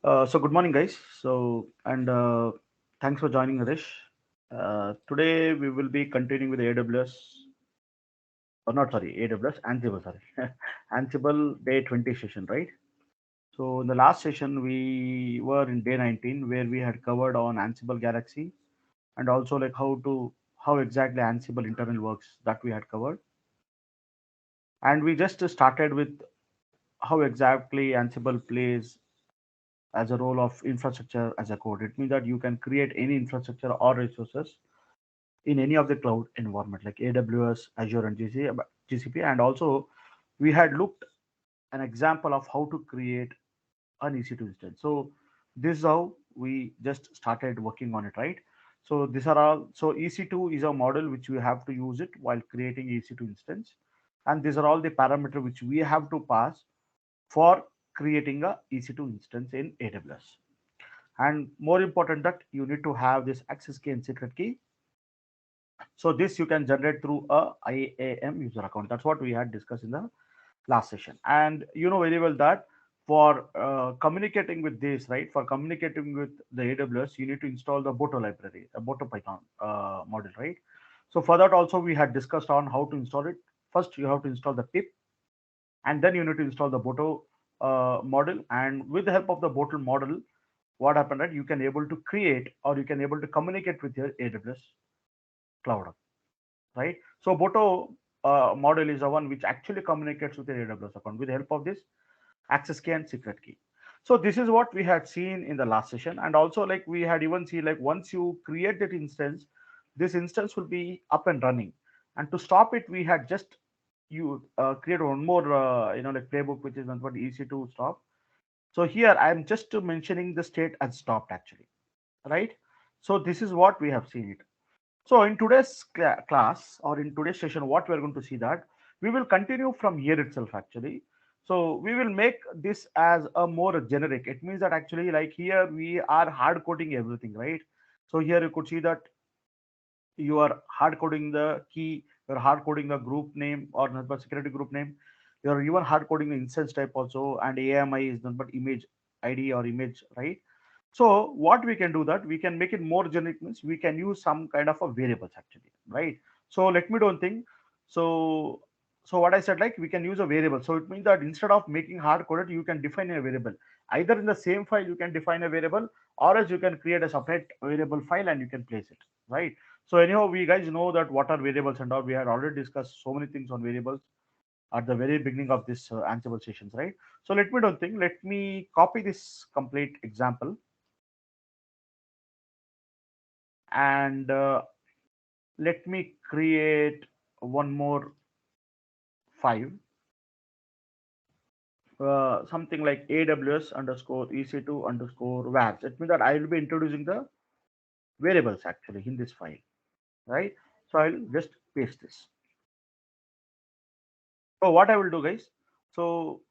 So good morning, guys. Thanks for joining, Rajesh. Today we will be continuing with AWS, or not, sorry, AWS Ansible, sorry, Ansible Day 20 session, right? So in the last session we were in day 19 where we had covered on Ansible Galaxy and also like how exactly Ansible internal works that we had covered, and we just started with how exactly Ansible plays as a role of infrastructure as a code. It means that you can create any infrastructure or resources in any of the cloud environment like AWS, Azure, and GCP. And also, we had looked an example of how to create an EC2 instance. So this is how we just started working on it, right? So these are all. So EC2 is a model which we have to use it while creating EC2 instance, and these are all the parameters which we have to pass for creating a EC2 instance in AWS. And more important that you need to have this access key and secret key. So this you can generate through a IAM user account. That's what we had discussed in the last session. And you know very well that for communicating with this, right? For communicating with the AWS, you need to install the Boto library, a Boto Python model, right? So for that also we had discussed on how to install it. First, you have to install the pip, and then you need to install the Boto model. And with the help of the Boto model, what happened, right? You can able to create or you can able to communicate with your AWS cloud, right? So Boto model is the one which actually communicates with the AWS account with the help of this access key and secret key. So this is what we had seen in the last session, and also like we had even seen like once you create that instance, this instance will be up and running. And to stop it, we had just you create one more like playbook which is what EC2 stop. So here I am just mentioning the state as stopped actually, right? So this is what we have seen it. So in today's class or in today's session, what we're going to see that we will continue from here itself actually. So we will make this as a more generic. It means that actually like here we are hard coding everything, right? So here you could see that you are hard coding the key, you're hard coding the group name or not but security group name. You're even hard coding the instance type also, and AMI is not but image ID or image, right? So what we can do that we can make it more generic means we can use some kind of a variables actually, right? So let me do one thing. So what I said like we can use a variable. So it means that instead of making hard coded, you can define a variable. Either in the same file you can define a variable, or else you can create a separate variable file and you can place it, right? So anyhow, we guys know that what are variables and all. We had already discussed so many things on variables at the very beginning of this Ansible sessions, right? So let me do one thing. Let me copy this complete example and let me create one more file, something like AWS underscore EC2 underscore VARs. It means that I will be introducing the variables actually in this file, right? So I'll just paste this. So what I will do, guys, so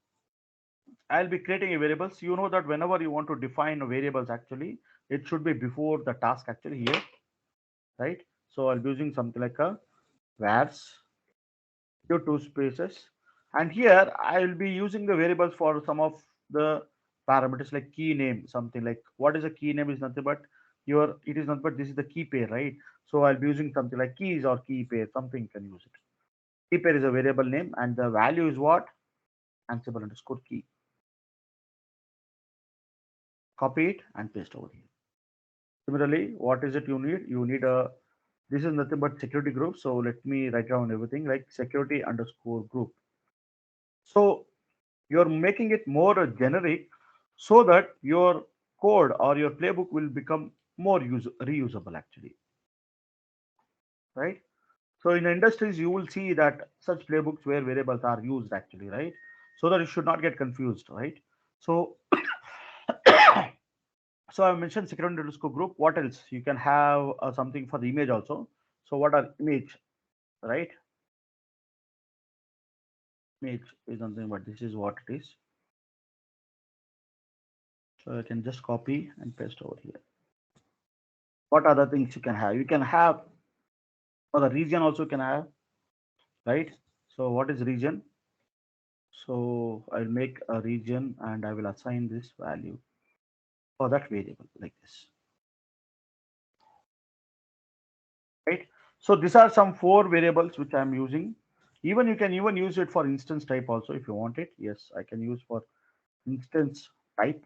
I'll be creating a variables. You know that whenever you want to define variables, actually, it should be before the task actually here, right? So I'll be using something like a vars your two spaces, and here I will be using the variables for some of the parameters like key name, something like what is a key name is nothing but your it is not but this is the key pair, right? So I'll be using something like keys or key pair, something you can use it. Key pair is a variable name and the value is what? Ansible underscore key. Copy it and paste over here. Similarly, what is it you need? You need a this is nothing but security group. So let me write down everything like security underscore group. So you're making it more generic so that your code or your playbook will become more reusable actually, right? So in industries you will see that such playbooks where variables are used actually, right? So that you should not get confused, right? So so I mentioned security underscore group. What else? You can have something for the image also. So what are image, right? Image is something, but this is what it is. So I can just copy and paste over here. What other things you can have? You can have for the region also can have, right? So what is region? So I'll make a region and I will assign this value. for that variable like this, right? So these are some 4 variables which I'm using. Even you can even use it for instance type also if you want it. Yes, I can use for instance type,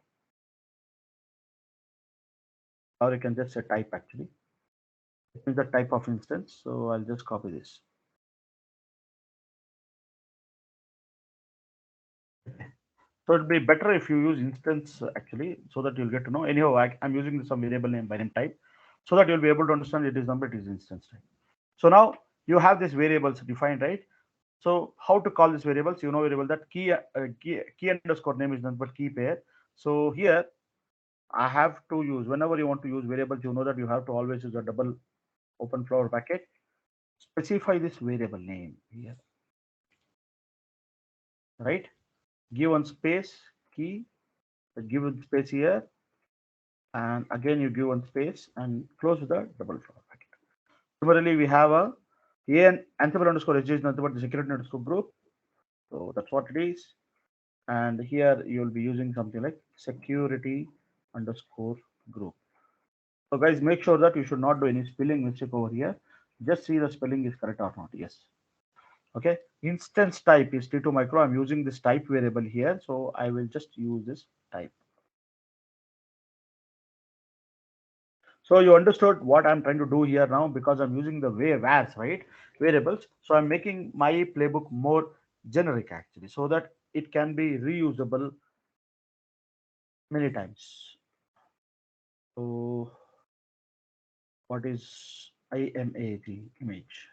or you can just say type actually. It means the type of instance. So I'll just copy this. So it'd be better if you use instance actually, so that you'll get to know. Anyhow, I'm using some variable name by name type, so that you'll be able to understand it is number, it is instance type. So now you have these variables defined, right? So how to call these variables? You know variable that key underscore name is nothing but key pair. So here I have to use, whenever you want to use variables, you know that you have to always use a double open flower bracket. Specify this variable name here, right? Give one space key, give one space here, and again you give one space and close with a double flower bracket. Similarly, we have a Ansible underscore Rajesh is nothing but the security underscore group. So that's what it is. And here you will be using something like security underscore group. So guys, make sure that you should not do any spelling mistake over here. Just see the spelling is correct or not. Yes. Okay. Instance type is T2 micro. I'm using this type variable here. So I will just use this type. So you understood what I'm trying to do here now, because I'm using the vars, right? Variables. So I'm making my playbook more generic actually, so that it can be reusable many times. So what is IMAG image,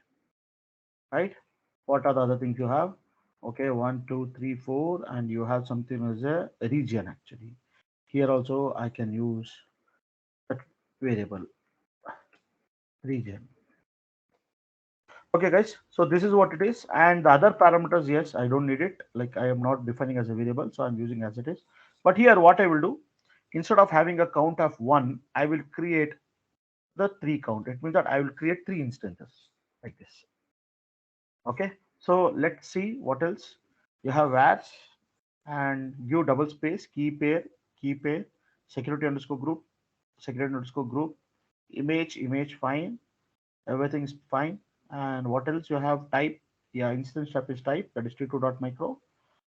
right? What are the other things you have? Okay, 1, 2, 3, 4, and you have something as a region actually. Here also I can use that variable region. Okay, guys. So this is what it is, and the other parameters, yes, I don't need it. Like I am not defining as a variable, so I'm using as it is. But here, what I will do, instead of having a count of 1, I will create the 3 count. It means that I will create 3 instances like this. Okay, so let's see what else. You have vars and give double space key pair security underscore group image fine, everything is fine. And what else you have? Type, yeah, instance type is type, that is t2.micro.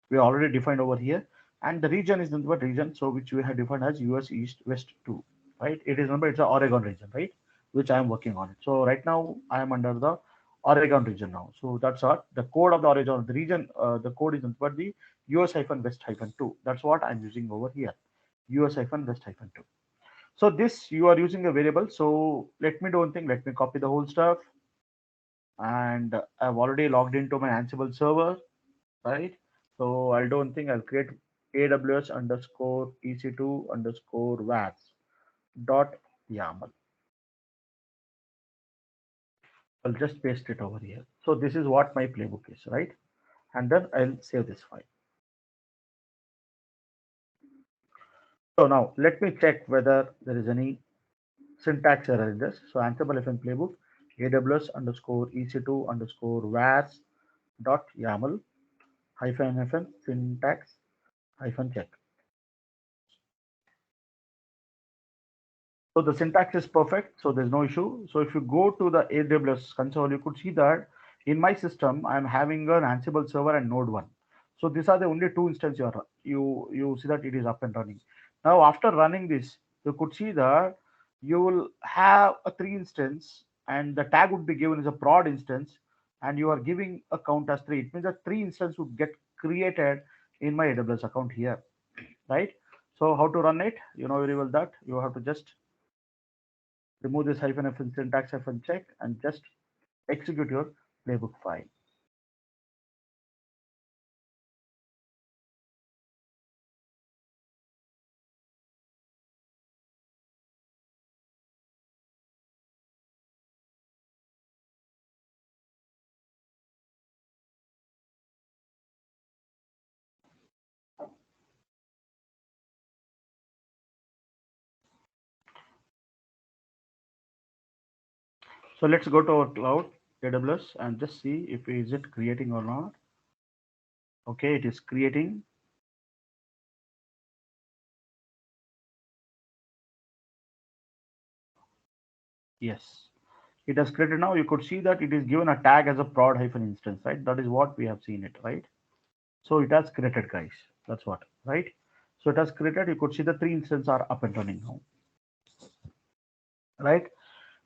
We already defined over here. And the region is nothing but region, so which we have defined as US East West 2, right? It is number, it's a Oregon region, right? Which I am working on it. So right now I am under the Oregon region now. So that's what the code of the Oregon, the region, the code is nothing but the US-West-2. That's what I'm using over here. US-West-2. So this you are using a variable. So let me do one thing. Let me copy the whole stuff, and I've already logged into my Ansible server, right? So I'll do one thing. I'll create AWS underscore EC2 underscore vars dot YAML. I'll just paste it over here. So this is what my playbook is, right? And then I'll save this file. So now let me check whether there is any syntax error in this. So Ansible FM playbook AWS underscore EC2 underscore vars dot YAML hyphen FN syntax hyphen check. So the syntax is perfect, so there's no issue. So if you go to the AWS console, you could see that in my system, I'm having an Ansible server and Node 1. So these are the only 2 instances you see that it is up and running. Now after running this, you could see that you will have a 3 instance, and the tag would be given as a prod instance, and you are giving a count as 3. It means that 3 instance would get created in my AWS account here, right? So how to run it? You know very well that you have to just remove this hyphen f syntax hyphen check and just execute your playbook file. So let's go to our cloud AWS and just see if is it creating or not. Okay, it is creating. Yes. It has created now. You could see that it is given a tag as a prod hyphen instance, right? That is what we have seen it, right? So it has created, guys. That's what, right? So it has created. You could see the three instances are up and running now, right?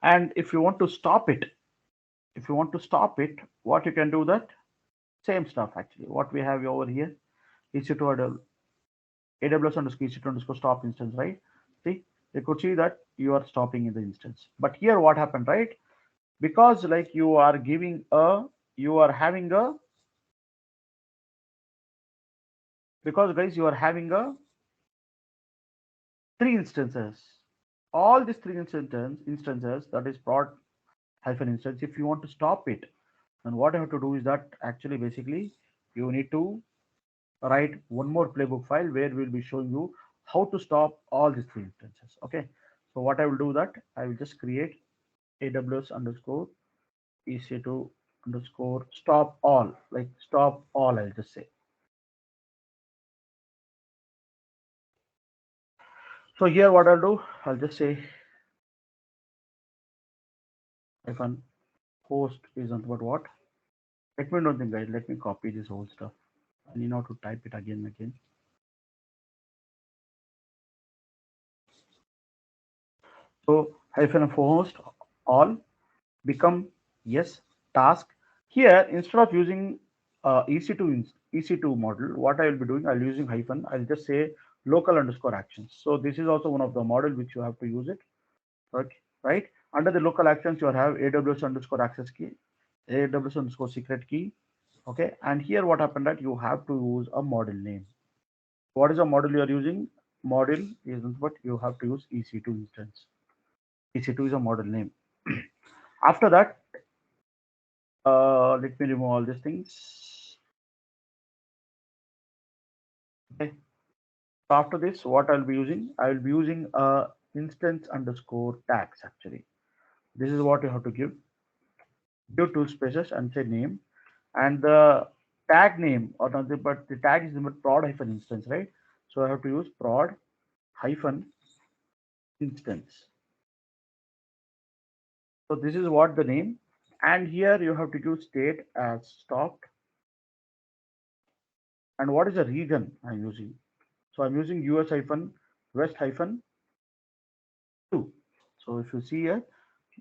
And if you want to stop it, what you can do that same stuff actually. What we have over here is to AWS underscore EC2 underscore stop instance, right? See, you could see that you are stopping in the instance. But here what happened, right? Because like you are giving a, you are having a, because guys, you are having a three instances. All these three instances that is prod hyphen instance. If you want to stop it, then what you have to do is that actually basically you need to write one more playbook file where we'll be showing you how to stop all these three instances. Okay. So what I will do that I will just create AWS underscore EC2 underscore stop all, like stop all. I'll just say. So here what I'll do, I'll just say hyphen host isn't what. Let me know the guys. Let me copy this whole stuff. I need not to type it again and again. So hyphen host all become yes task. Here instead of using EC2 model, what I will be doing, I'll using hyphen. I'll just say local underscore actions. So this is also one of the model which you have to use it. Okay, right? Under the local actions, you have AWS underscore access key, AWS underscore secret key. Okay, and here what happened that you have to use a model name. What is a model you are using? Model isn't what you have to use EC2 instance. EC2 is a model name. After that, let me remove all these things. Okay. So after this, what I'll be using? I will be using a instance underscore tags actually. This is what you have to give. Give two spaces and say name. And the tag name or nothing, but the tag is the prod hyphen instance, right? So I have to use prod hyphen instance. So this is what the name. And here you have to use state as stopped. And what is the region I'm using? So I'm using US hyphen west hyphen 2. So if you see here,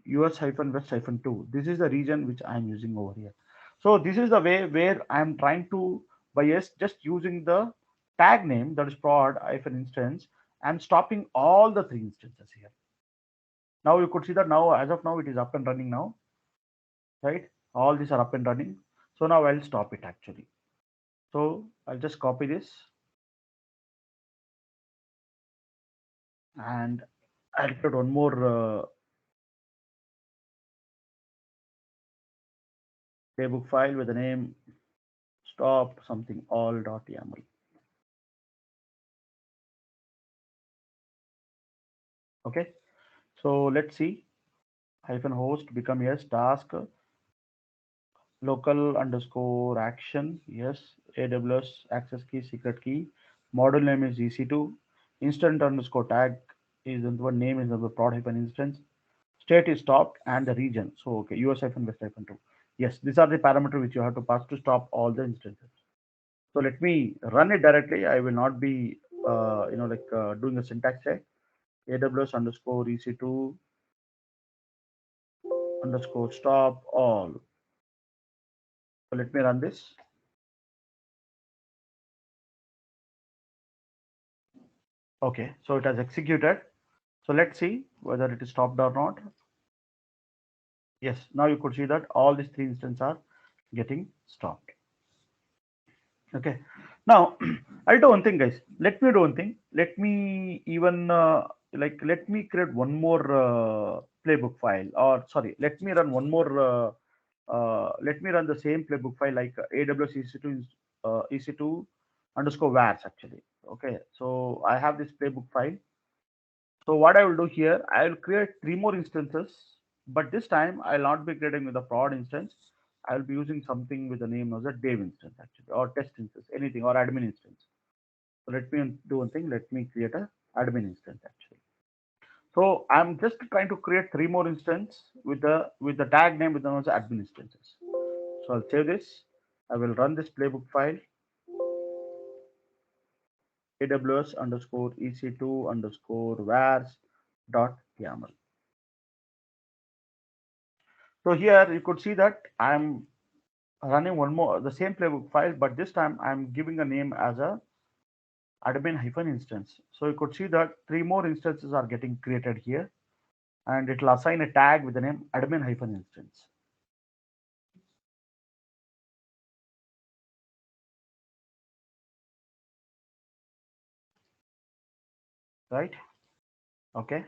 US hyphen west hyphen 2, this is the region which I'm using over here. So this is the way where I'm trying to, by yes, just using the tag name that is prod hyphen instance, I'm stopping all the three instances here. Now you could see that now, as of now, it is up and running now, right? All these are up and running. So now I'll stop it actually. So I'll just copy this and I'll put one more playbook file with the name stop something all.yaml. Okay. So let's see hyphen host become yes task local underscore action yes AWS access key secret key model name is EC2 instant underscore tag is the one name is the prod hyphen instance state is stopped and the region so okay US hyphen west hyphen 2 yes these are the parameter which you have to pass to stop all the instances. So let me run it directly. I will not be doing a syntax check. AWS underscore EC2 underscore stop all. So let me run this. Okay, so it has executed. So let's see whether it is stopped or not. Yes, now you could see that all these three instances are getting stopped. Okay, now I'll do one thing, guys. Let me do one thing. Let me even let me create one more playbook file, or sorry, let me run one more. Let me run the same playbook file like AWS EC2 EC2 underscore vars actually. Okay, so I have this playbook file. So what I will do here, I will create three more instances, but this time I'll not be creating with a prod instance. I will be using something with the name of the dev instance actually, or test instance, anything, or admin instance. So let me do one thing. Let me create a admin instance actually. So I'm just trying to create 3 more instances with the tag name with the admin instances. So I'll save this. I will run this playbook file aws underscore ec2 underscore vars dot yaml. So here you could see that I'm running one more the same playbook file, but this time I'm giving a name as a admin hyphen instance. So you could see that 3 more instances are getting created here, and it will assign a tag with the name admin hyphen instance. Right? Okay.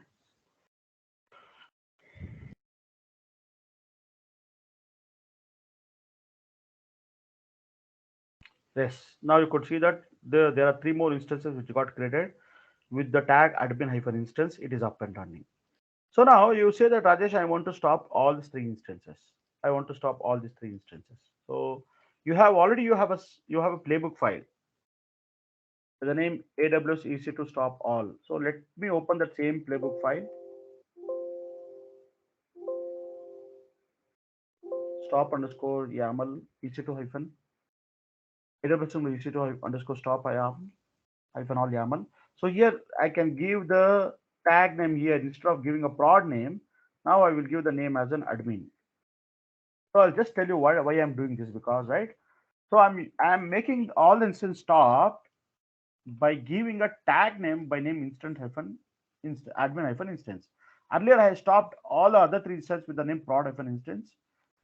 Yes. Now you could see that there are 3 more instances which got created with the tag admin hyphen instance. It is up and running. So now you say that Rajesh, I want to stop all these 3 instances. I want to stop all these 3 instances. So you have a playbook file with the name AWS EC2 stop all. So let me open that same playbook file. Stop underscore YAML EC2 hyphen AWS EC2 underscore stop IAM hyphen all YAML. So here I can give the tag name here instead of giving a prod name. Now I will give the name as an admin. So I'll just tell you why I'm doing this because right. So I'm making all the instance stop by giving a tag name by name instant hyphen admin hyphen instance. Earlier I stopped all the other 3 instances with the name prod hyphen instance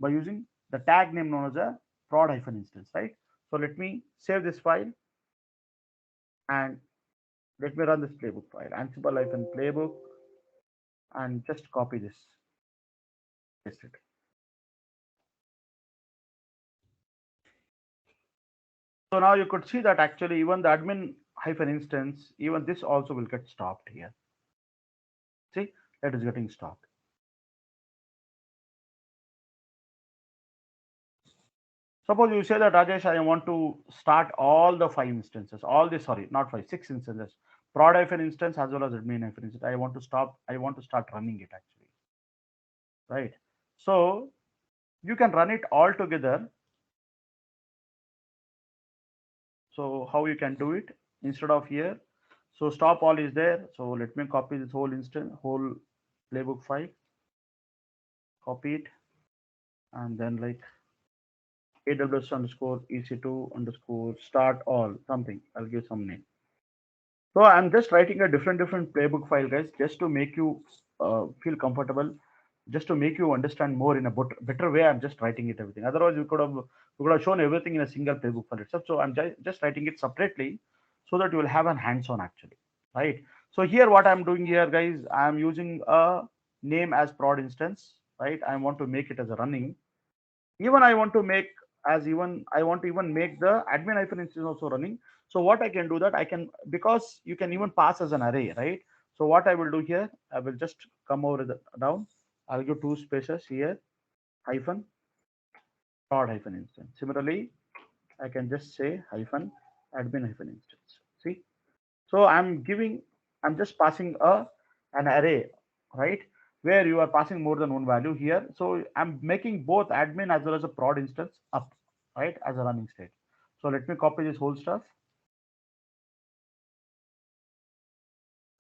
by using the tag name known as a prod hyphen instance, right? So let me save this file and let me run this playbook file Ansible hyphen playbook and just copy this, paste it. So now you could see that actually even the admin hyphen instance, even this also will get stopped here. See, that is getting stopped. Suppose you say that Rajesh, I want to start all the 5 instances, all the sorry, not 5, 6 instances, prod hyphen instance as well as admin hyphen instance. I want to stop, I want to start running it actually, right? So you can run it all together. So how you can do it instead of here? So stop all is there. So let me copy this whole instance, whole playbook file, copy it, and then like AWS underscore EC2 underscore start all something. I'll give some name. So I'm just writing a different playbook file, guys, just to make you feel comfortable, just to make you understand more in a better way. I'm just writing it everything. Otherwise, we could have shown everything in a single playbook file itself. So I'm just writing it separately so that you will have an hands-on actually, right? So here, what I'm doing here, guys, I'm using a name as prod instance, right? I want to make it as a running. Even I want to make as even I want to even make the admin hyphen instance also running. So what I can do that I can, because you can even pass as an array, right? So what I will do here, I will just come over down. I'll give 2 spaces here, hyphen prod hyphen instance. Similarly, I can just say hyphen admin hyphen instance. See, so I'm just passing an array, right? Where you are passing more than one value here. So I'm making both admin as well as a prod instance up, right, as a running state. So let me copy this whole stuff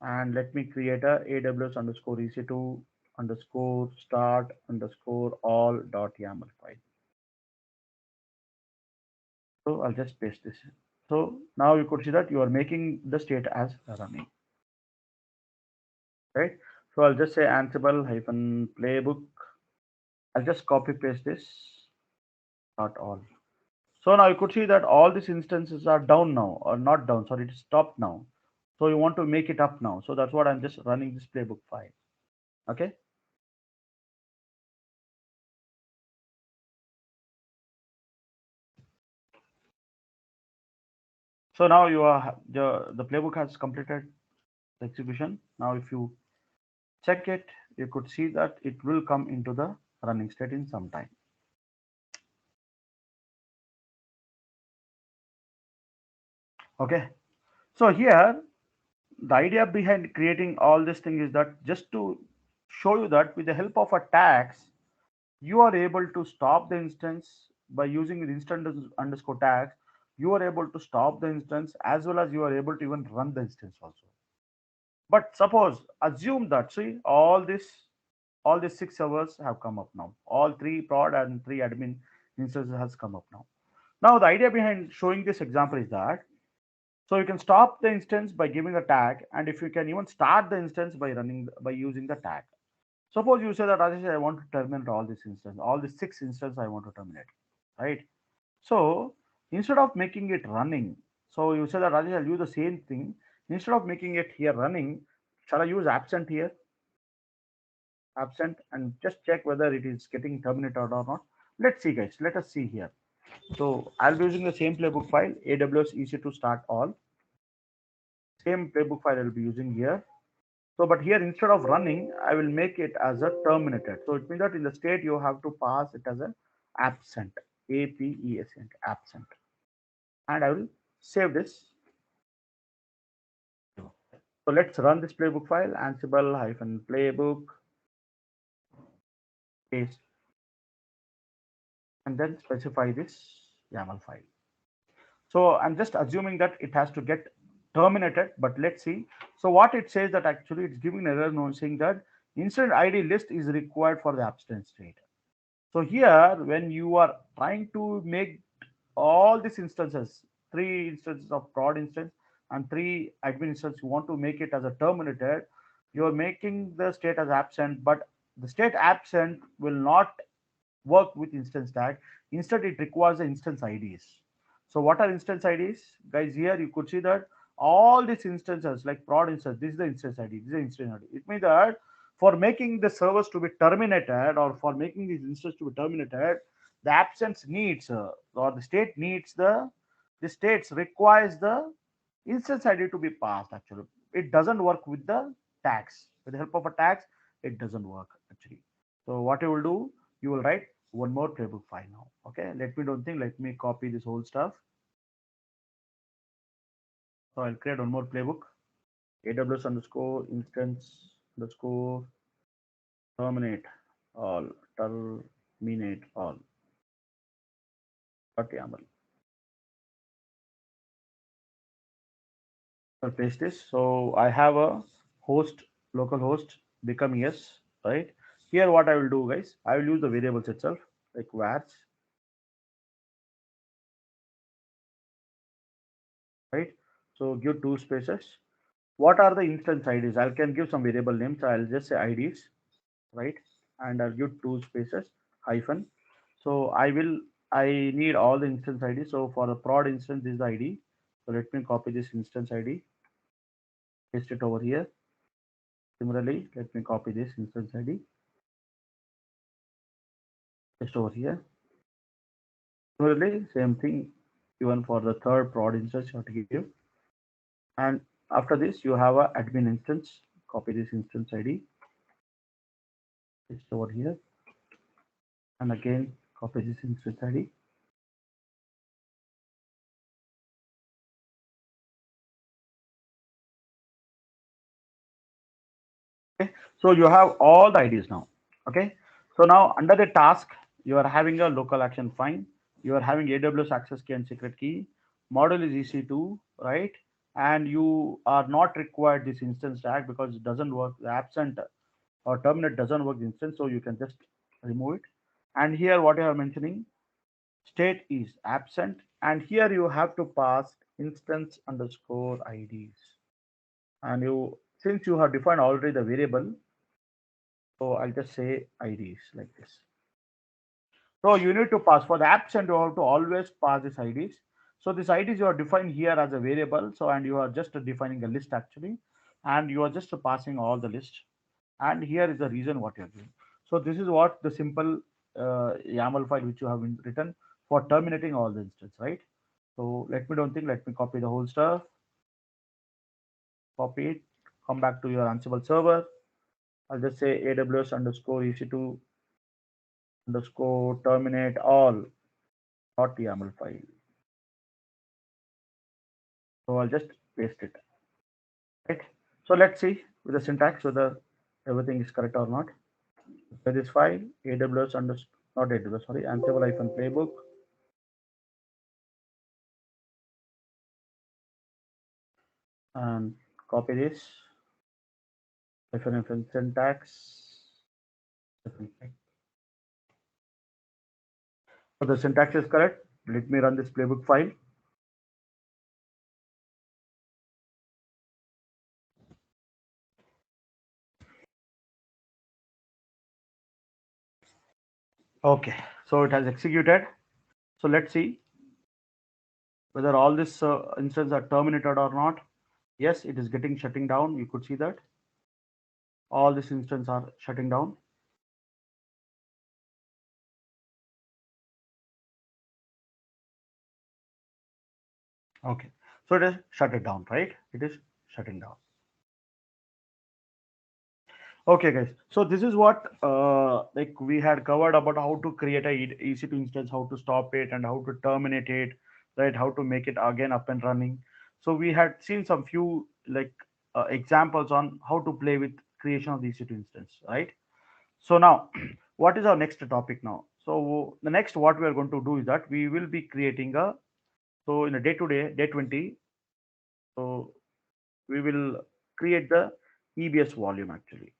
and let me create a AWS underscore EC2 underscore start underscore all dot YAML file. So I'll just paste this. So now you could see that you are making the state as running, right? So I'll just say Ansible hyphen playbook. I'll just copy paste this, not all. So now you could see that all these instances are down now, or not down, sorry, it is stopped now. So you want to make it up now. So that's what I'm just running this playbook file. Okay. So now you are the playbook has completed the execution. Now if you check it, you could see that it will come into the running state in some time. Okay. So here the idea behind creating all this thing is that just to show you that with the help of a tags, you are able to stop the instance by using the underscore tags. You are able to stop the instance as well as you are able to even run the instance also. But suppose assume that see all these six servers have come up now. All three prod and three admin instances has come up now. Now the idea behind showing this example is that so you can stop the instance by giving a tag, and if you can even start the instance by running by using the tag. Suppose you say that Rajesh, I want to terminate all these instances, all the six instances I want to terminate, right? So instead of making it running, so you say that Rajesh, I'll use the same thing. Instead of making it here running, shall I use absent here? Absent and just check whether it is getting terminated or not. Let's see, guys. Let us see here. So I'll be using the same playbook file, AWS EC2 start all. Same playbook file I'll be using here. So, but here instead of running, I will make it as a terminated. So it means that in the state you have to pass it as a absent, APESENT, absent. And I will save this. So let's run this playbook file, Ansible-playbook, paste, and then specify this YAML file. So I'm just assuming that it has to get terminated, but let's see. So what it says that actually it's giving an error note saying that instance ID list is required for the absent state. So here, when you are trying to make all these instances, three instances of prod instance and three admin instance, you want to make it as a terminated, you are making the state as absent, but the state absent will not work with instance tag. Instead, it requires the instance IDs. So what are instance IDs? Guys, here you could see that all these instances like prod instance, this is the instance ID, this is the instance ID. It means that for making the servers to be terminated or for making these instances to be terminated, the absence needs or the state needs the states requires the instance ID to be passed actually. It doesn't work with the tags. With the help of a tags, it doesn't work actually. So what you will do, you will write one more playbook file now. Okay, let me don't think, let me copy this whole stuff. So I'll create one more playbook. AWS underscore instance underscore terminate all terminate all .yaml. I'll paste this. So I have a host, local host, become yes, right? Here what I will do, guys, I will use the variables itself, like vars, right? So give two spaces. What are the instance IDs? I can give some variable names. I'll just say IDs, right? And I'll give two spaces hyphen. So I need all the instance IDs. So for the prod instance, this is the ID. So let me copy this instance ID, paste it over here. Similarly, let me copy this instance ID, paste over here. Similarly, same thing even for the third prod instance you have to give. And after this, you have a admin instance. Copy this instance ID, paste over here, and again copy this instance ID. Okay, so you have all the IDs now. Okay, so now under the task, you are having a local action fine. You are having AWS access key and secret key. Model is EC2, right? And you are not required this instance tag because it doesn't work. The absent or terminate doesn't work instance, so you can just remove it. And here, what you are mentioning, state is absent, and here you have to pass instance underscore IDs. And you, since you have defined already the variable, so I'll just say IDs like this. So you need to pass for the absent, you have to always pass this IDs. So this IDs you are defined here as a variable. So and you are just defining a list actually, and you are just passing all the list. And here is the reason what you are doing. So this is what the simple YAML file which you have written for terminating all the instance, right? So let me don't think, let me copy the whole stuff, copy it, come back to your Ansible server. I'll just say AWS underscore EC2 underscore terminate all .yaml file. So I'll just paste it. right? So let's see with the syntax whether everything is correct or not. So this file AWS under not AWS, sorry, Ansible-Playbook, and copy this hyphen syntax. So the syntax is correct. Let me run this playbook file. Okay, so it has executed. So let's see whether all this instances are terminated or not. Yes, it is getting shutting down. You could see that all these instances are shutting down. Okay, so it is shut it down, right? It is shutting down. Okay, guys. So this is what like we had covered about how to create a EC2 instance, how to stop it, and how to terminate it, right? How to make it again up and running. So we had seen some few like examples on how to play with creation of the EC2 instance, right? So now, what is our next topic now? So the next what we are going to do is that we will be creating a so in a day 20. So we will create the EBS volume actually.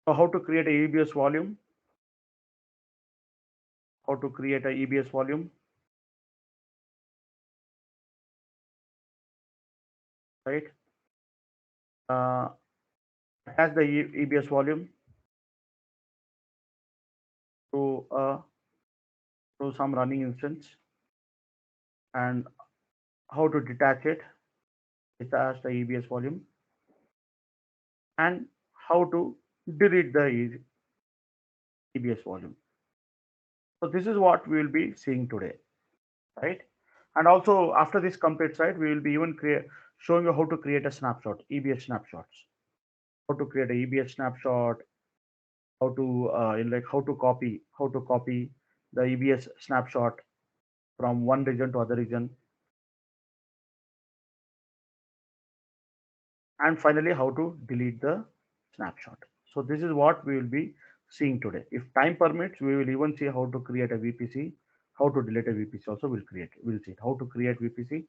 So how to create a EBS volume? How to create a EBS volume, right? Uh, Attach the EBS volume to some running instance, and how to detach it, detach the EBS volume, and how to delete the EBS volume. So this is what we will be seeing today, right? And also after this completes, right, we will be even showing you how to create a snapshot, EBS snapshots, how to create a EBS snapshot, how to how to copy the EBS snapshot from one region to other region, and finally how to delete the snapshot. So this is what we will be seeing today. If time permits, we will even see how to create a VPC, how to delete a VPC also. We'll see how to create VPC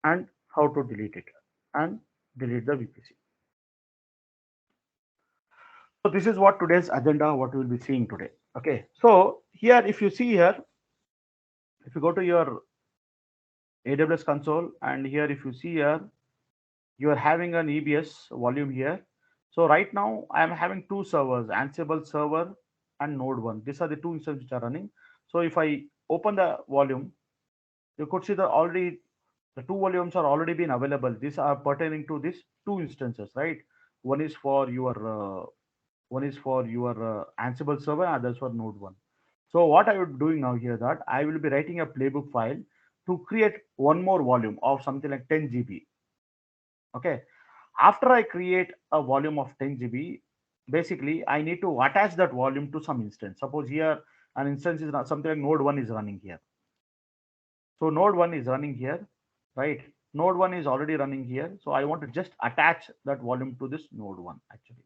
and how to delete it and delete the VPC. So this is what today's agenda, what we will be seeing today. Okay, so here if you see here, if you go to your AWS console, and here if you see here, you are having an EBS volume here. So right now I am having two servers, Ansible server and node 1. These are the two instances which are running. So if I open the volume, you could see that already the two volumes are already been available. These are pertaining to these two instances, right? One is for your Ansible server, and others for node 1. So what I will be doing now here that I will be writing a playbook file to create one more volume of something like 10 GB. Okay, after I create a volume of 10 GB, basically I need to attach that volume to some instance. Suppose here an instance is something like node 1 is running here. So node 1 is running here, right? Node 1 is already running here. So I want to just attach that volume to this node 1 actually.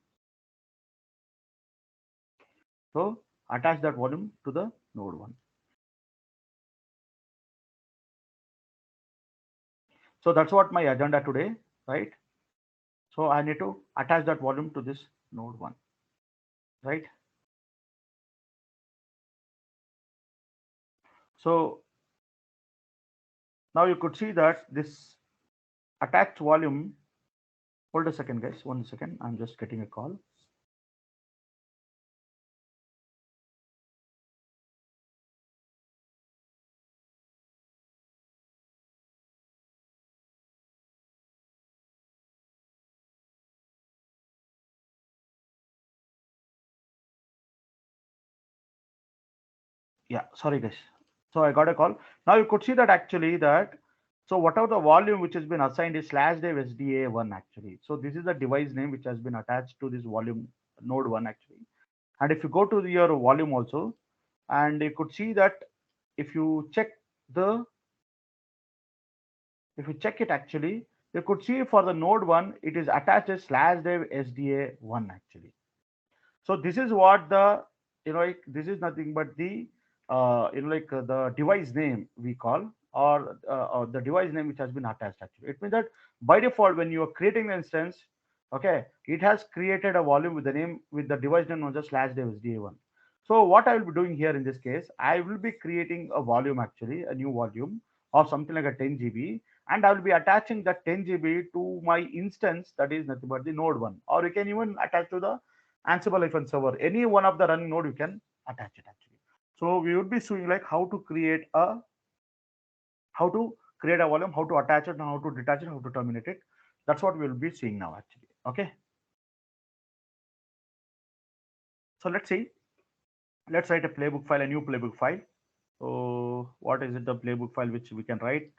So attach that volume to the node 1. So that's what my agenda today, right? So I need to attach that volume to this node 1, right? So now you could see that this attached volume. Hold a second, guys. 1 second. I'm just getting a call. Yeah, sorry, guys. So I got a call. Now you could see that actually that. So whatever the volume which has been assigned is /dev SDA1 actually. So this is the device name which has been attached to this volume node 1 actually. And if you go to your volume also, and you could see that if you check the if you check it actually, You could see for the node 1, it is attached as /dev SDA1 actually. So this is what the, like this is nothing but the, the device name we call, or the device name which has been attached actually. It means that by default, when you are creating the instance, okay, it has created a volume with the name, with the device name on just /dev SDA1. So what I will be doing here in this case, I will be creating a volume actually, a new volume of something like a 10 GB, and I will be attaching that 10 GB to my instance, that is nothing but the node 1, or you can even attach to the Ansible-Server. Any one of the running node you can attach it actually. So we would be showing like how to create a volume, how to attach it, and how to detach it, how to terminate it. That's what we will be seeing now actually. Okay. So let's see. Let's write a playbook file, a new playbook file. So what is it, the playbook file which we can write?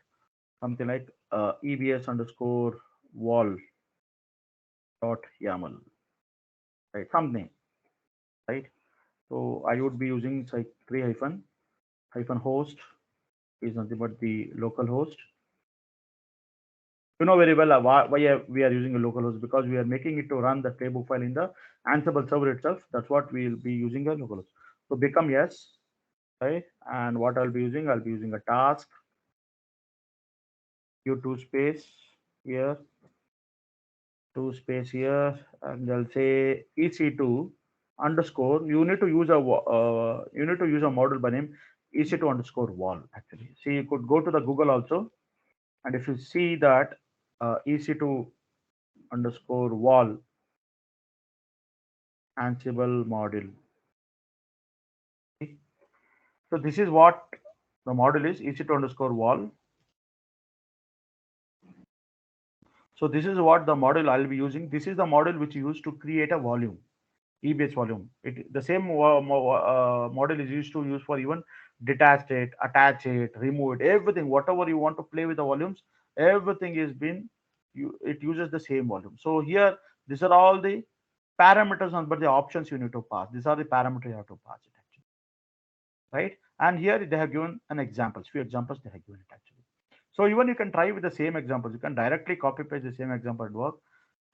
Something like EBS underscore wall dot YAML, right? Something, right? So I would be using like 3 hyphen host is nothing but the local host. You know very well why we are using a local host, because we are making it to run the playbook file in the Ansible server itself. That's what we will be using a local host. So become yes, right? And what I'll be using, I'll be using a task, u2 space here, 2 space here, and I'll say EC2 underscore. You need to use a model by name EC2 underscore wall actually. See, you could go to the Google also, and if you see that EC2 underscore wall Ansible model. So this is what the model is, EC2 underscore wall. So this is what the model I'll be using. This is the model which you use to create a volume, EBS volume. The same model is used to use for even detach it, attach it, remove it, everything. Whatever you want to play with the volumes, everything is been, it uses the same volume. So here, these are all the parameters, but the options you need to pass. These are the parameters you have to pass it actually, right? And here they have given an examples, few examples they have given it actually. So even you can try with the same examples. You can directly copy paste the same example and work,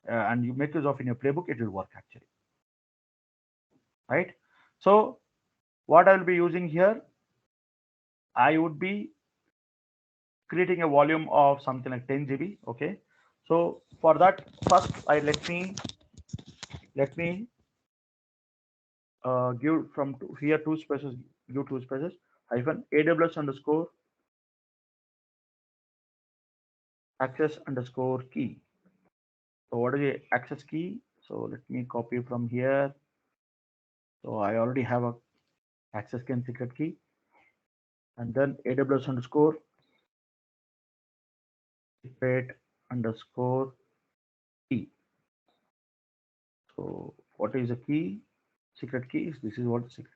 and you make use of in your playbook. It will work actually, right? So what I will be using here, I would be creating a volume of something like 10 GB. Okay. So for that, first I let me give from here two spaces, give two spaces hyphen AWS underscore access underscore key. So what is the access key? So let me copy from here. So I already have a access key and secret key, and then AWS underscore secret underscore key. So what is the key? Secret key is, this is what the secret key.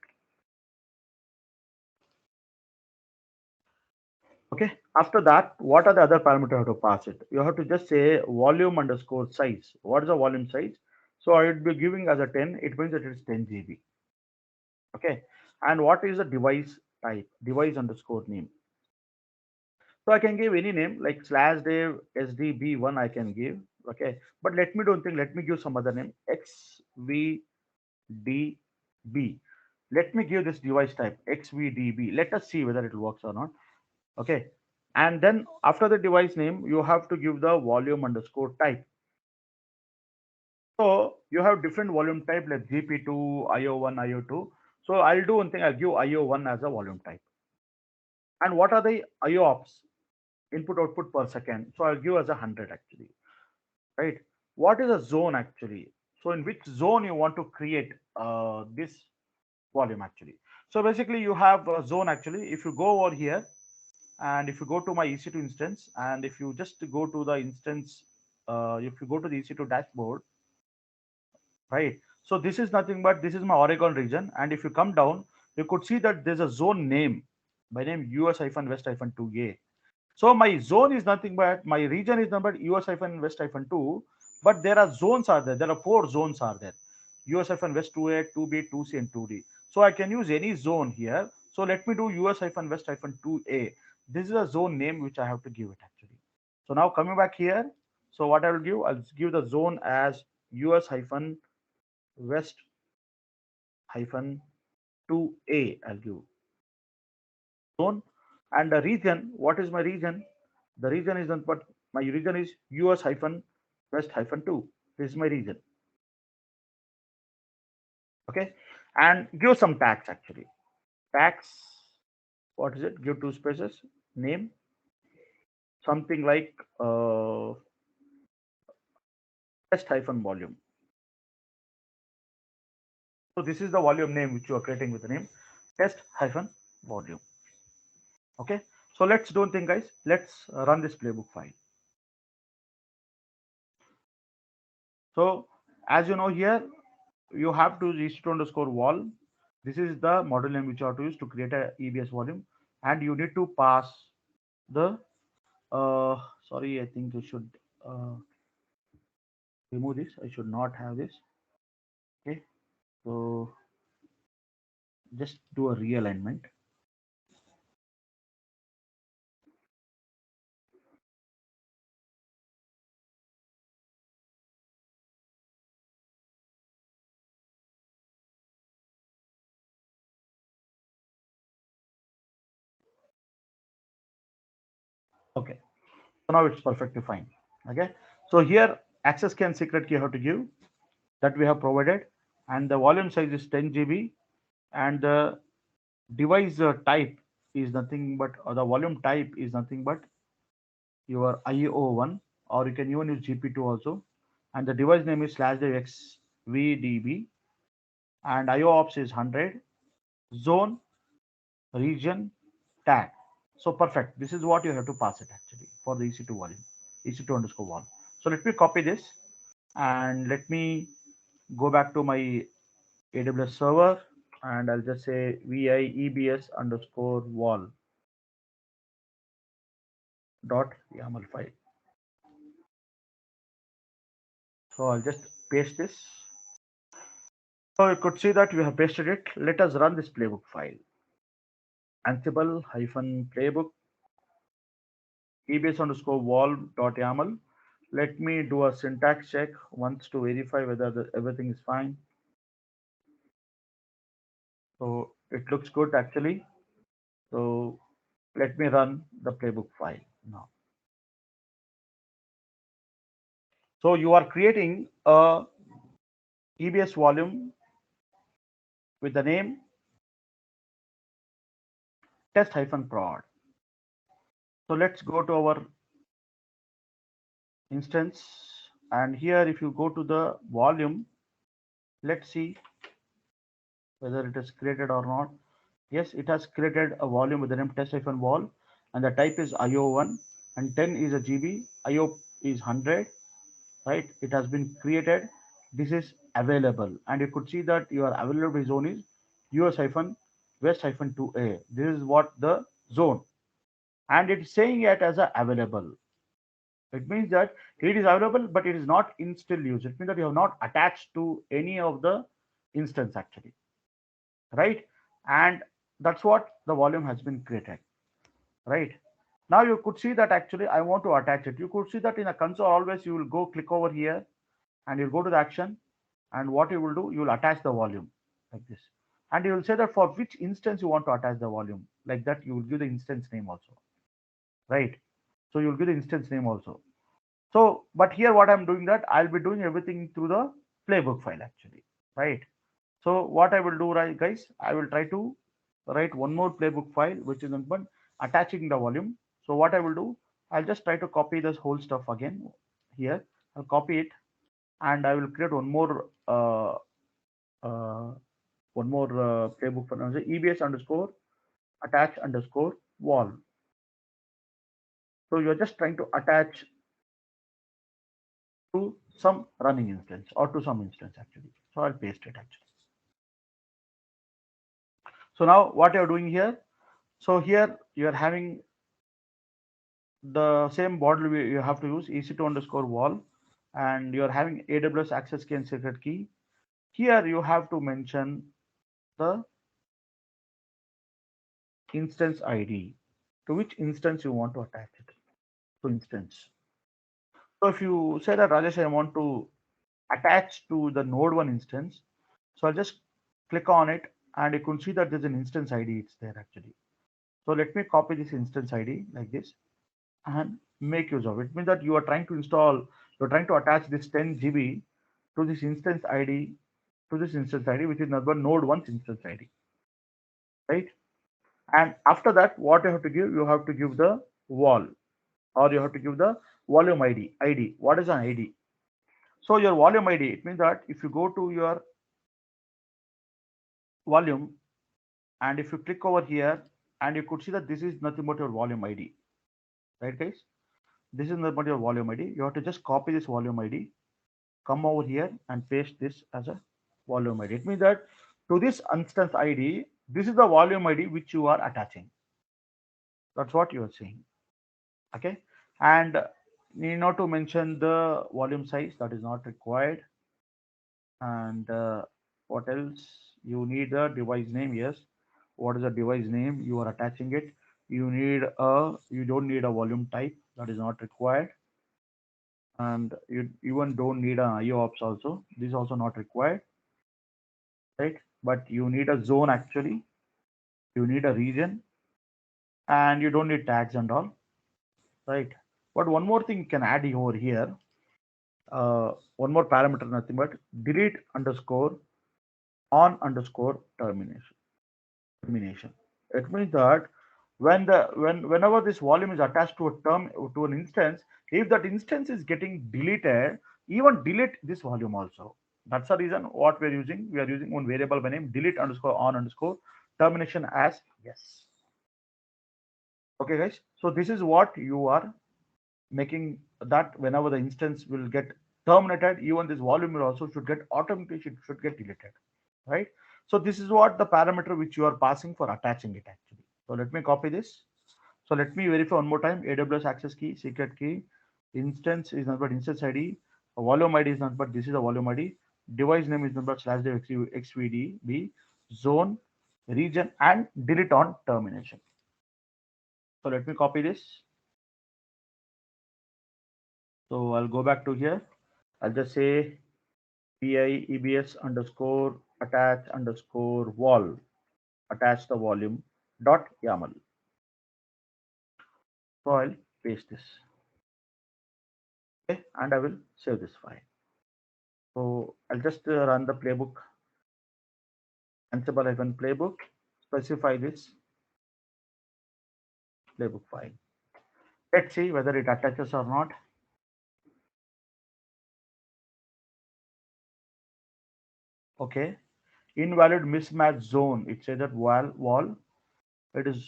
Okay. After that, what are the other parameters you have to pass it? You have to just say volume underscore size. What is the volume size? So I would be giving as a 10. It means that it's 10 GB. Okay. And what is the device type? Device underscore name. So I can give any name like /dev SDB1 I can give. Okay. But let me don't think, let me give some other name XVDB. Let me give this device type XVDB. Let us see whether it works or not. Okay. And then after the device name, you have to give the volume underscore type. So you have different volume type like GP2, IO1, IO2. So I'll do one thing, I'll give IO1 as a volume type. And what are the IOPS? Input output per second. So I'll give as 100 actually, right? What is a zone actually? So in which zone you want to create this volume actually? So basically you have a zone actually. If you go over here, and if you go to my EC2 instance, and if you just go to the instance, if you go to the EC2 dashboard, right? So this is nothing but, this is my Oregon region, and if you come down, you could see that there's a zone name by name US-West-2A. So my zone is nothing but, my region is numbered US-West-2, but there are zones are there. There are 4 zones are there. US-West 2A, 2B, 2C, and 2D. So I can use any zone here. So let me do US-West-2A. This is a zone name which I have to give it actually. So now coming back here, So what I will give, I'll give the zone as US hyphen West hyphen 2A. I'll give zone, and the region. What is my region? The region is not, but my region is US hyphen West hyphen 2. This is my region. Okay, and give some tags actually. Tags. What is it? Give two spaces. Name something like test hyphen volume. So this is the volume name which you are creating with the name test hyphen volume. Okay. So let's do one thing, guys. Let's run this playbook file. So as you know here, you have to use EC2 underscore wall. This is the model name which you have to use to create a EBS volume, and you need to pass the sorry, I think you should remove this. I should not have this. Okay. So just do a realignment. Okay. So now it's perfectly fine. Okay. So here access key and secret key you have to give, that we have provided, and the volume size is 10 GB, and the device type is nothing but, the volume type is nothing but your IO1, or you can even use GP2 also, and the device name is /xvdb, and IO ops is 100, zone, region, tag. So perfect. This is what you have to pass it actually for the EC2 volume, EC2 underscore wall. So let me copy this and let me go back to my AWS server, and I'll just say vi ebs underscore wall dot YAML file. So I'll just paste this. So you could see that we have pasted it. Let us run this playbook file. Ansible hyphen playbook ebs underscore wall dot YAML. Let me do a syntax check once to verify whether everything is fine. So it looks good actually. So let me run the playbook file now. So you are creating a EBS volume with the name test-prod. So let's go to our instance, and here if you go to the volume, let's see whether it is created or not. Yes, it has created a volume with the name test-wall, and the type is IO1, and 10 is a GB, IO is 100, right? It has been created. This is available, and you could see that your available zone is US-West-2A. This is what the zone, and it's saying it as a available. It means that it is available, but it is not in still use. It means that you have not attached to any of the instance actually, right? And that's what the volume has been created, right? Now you could see that actually I want to attach it. You could see that in a console always you will go click over here and you'll go to the action, and what you will do, you will attach the volume like this, and you will say that for which instance you want to attach the volume, like that you will give the instance name also, right? So you'll give the instance name also. So but here what I'm doing, that I'll be doing everything through the playbook file actually, right? So what I will do, right guys, I will try to write one more playbook file which is nothing but attaching the volume. So what I will do, I'll just try to copy this whole stuff again here. I'll copy it, and I will create uh, playbook for now, EBS underscore attach underscore wall. So you're just trying to attach to some running instance or to some instance actually. So I'll paste it actually. So now what you're doing here, so here you're having the same model you have to use EC2 underscore wall, and you're having AWS access key and secret key. Here you have to mention the instance ID, to which instance you want to attach it to instance. So if you say that Rajesh, I want to attach to the node 1 instance, so I'll just click on it and you can see that there's an instance ID, it's there actually. So let me copy this instance ID like this and make use of it. It means that you are trying to install, you're trying to attach this 10 GB to this instance ID, which is number node 1's instance ID, right? And after that, what you have to give, you have to give the wall, or you have to give the volume ID. What is an ID? So your volume ID, it means that if you go to your volume and if you click over here and you could see that this is nothing but your volume ID, right guys? This is nothing but your volume ID. You have to just copy this volume ID, come over here and paste this as a volume ID. It means that to this instance ID, this is the volume ID which you are attaching. That's what you are saying. Okay. And need not to mention the volume size, that is not required. And what else? You need a device name. Yes. What is the device name? You are attaching it. You don't need a volume type, that is not required. And you even don't need an IO ops also. This is also not required, right? But you need a zone actually. You need a region, and you don't need tags and all, right? But one more thing you can add over here. One more parameter, nothing but delete underscore on underscore termination. It means that whenever this volume is attached to a term to an instance, if that instance is getting deleted, even delete this volume also. That's the reason what we're using. We are using one variable by name delete underscore on underscore termination as yes. Okay, guys. So this is what you are making, that whenever the instance will get terminated, even this volume will also should get automatically should get deleted, right? So this is what the parameter which you are passing for attaching it actually. So let me copy this. So let me verify one more time. AWS access key, secret key, instance is not but instance ID, volume ID is not but this is a volume ID, device name is not but slash dev xvdb, zone, region, and delete on termination. So let me copy this. So I'll go back to here. I'll just say pi EBS underscore attach underscore wall, attach the volume dot YAML. So I'll paste this. Okay, and I will save this file. So I'll just run the playbook, Ansible-Playbook, specify this playbook file. Let's see whether it attaches or not. Okay, invalid mismatch zone. It says that wall. It is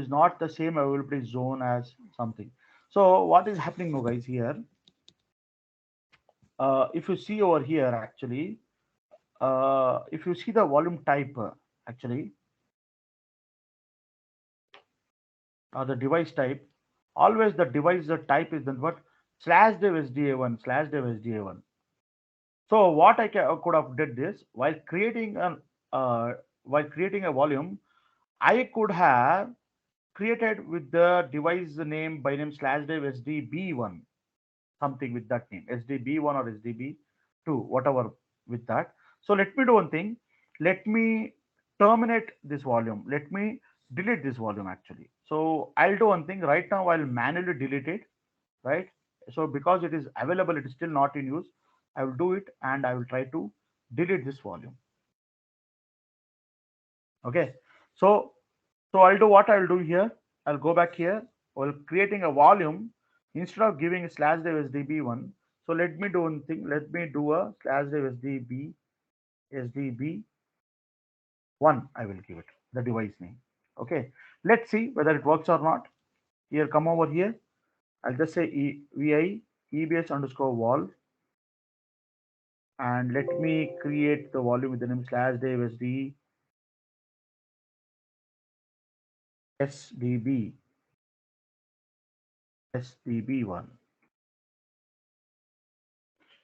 not the same availability zone as something. So what is happening now, guys? Here, if you see over here, actually, if you see the volume type, actually, the device type, always the device the type is then what slash dev sda1 slash dev sda1. So what could have did this while creating a volume, I could have created with the device name by name slash dev sdb1, something with that name sdb1 or sdb2, whatever with that. So let me do one thing. Let me terminate this volume. Let me delete this volume actually. So I'll do one thing right now. I'll manually delete it, right? So because it is available, it is still not in use. I will do it and I will try to delete this volume. Okay. So I'll do what I'll do here. I'll go back here while creating a volume instead of giving a slash dev sdb1. So let me do one thing. Let me do a slash dev sdb1. I will give it the device name. Okay. Let's see whether it works or not. Here, come over here. I'll just say vi ebs underscore wall, and let me create the volume with the name slash dev sdb1.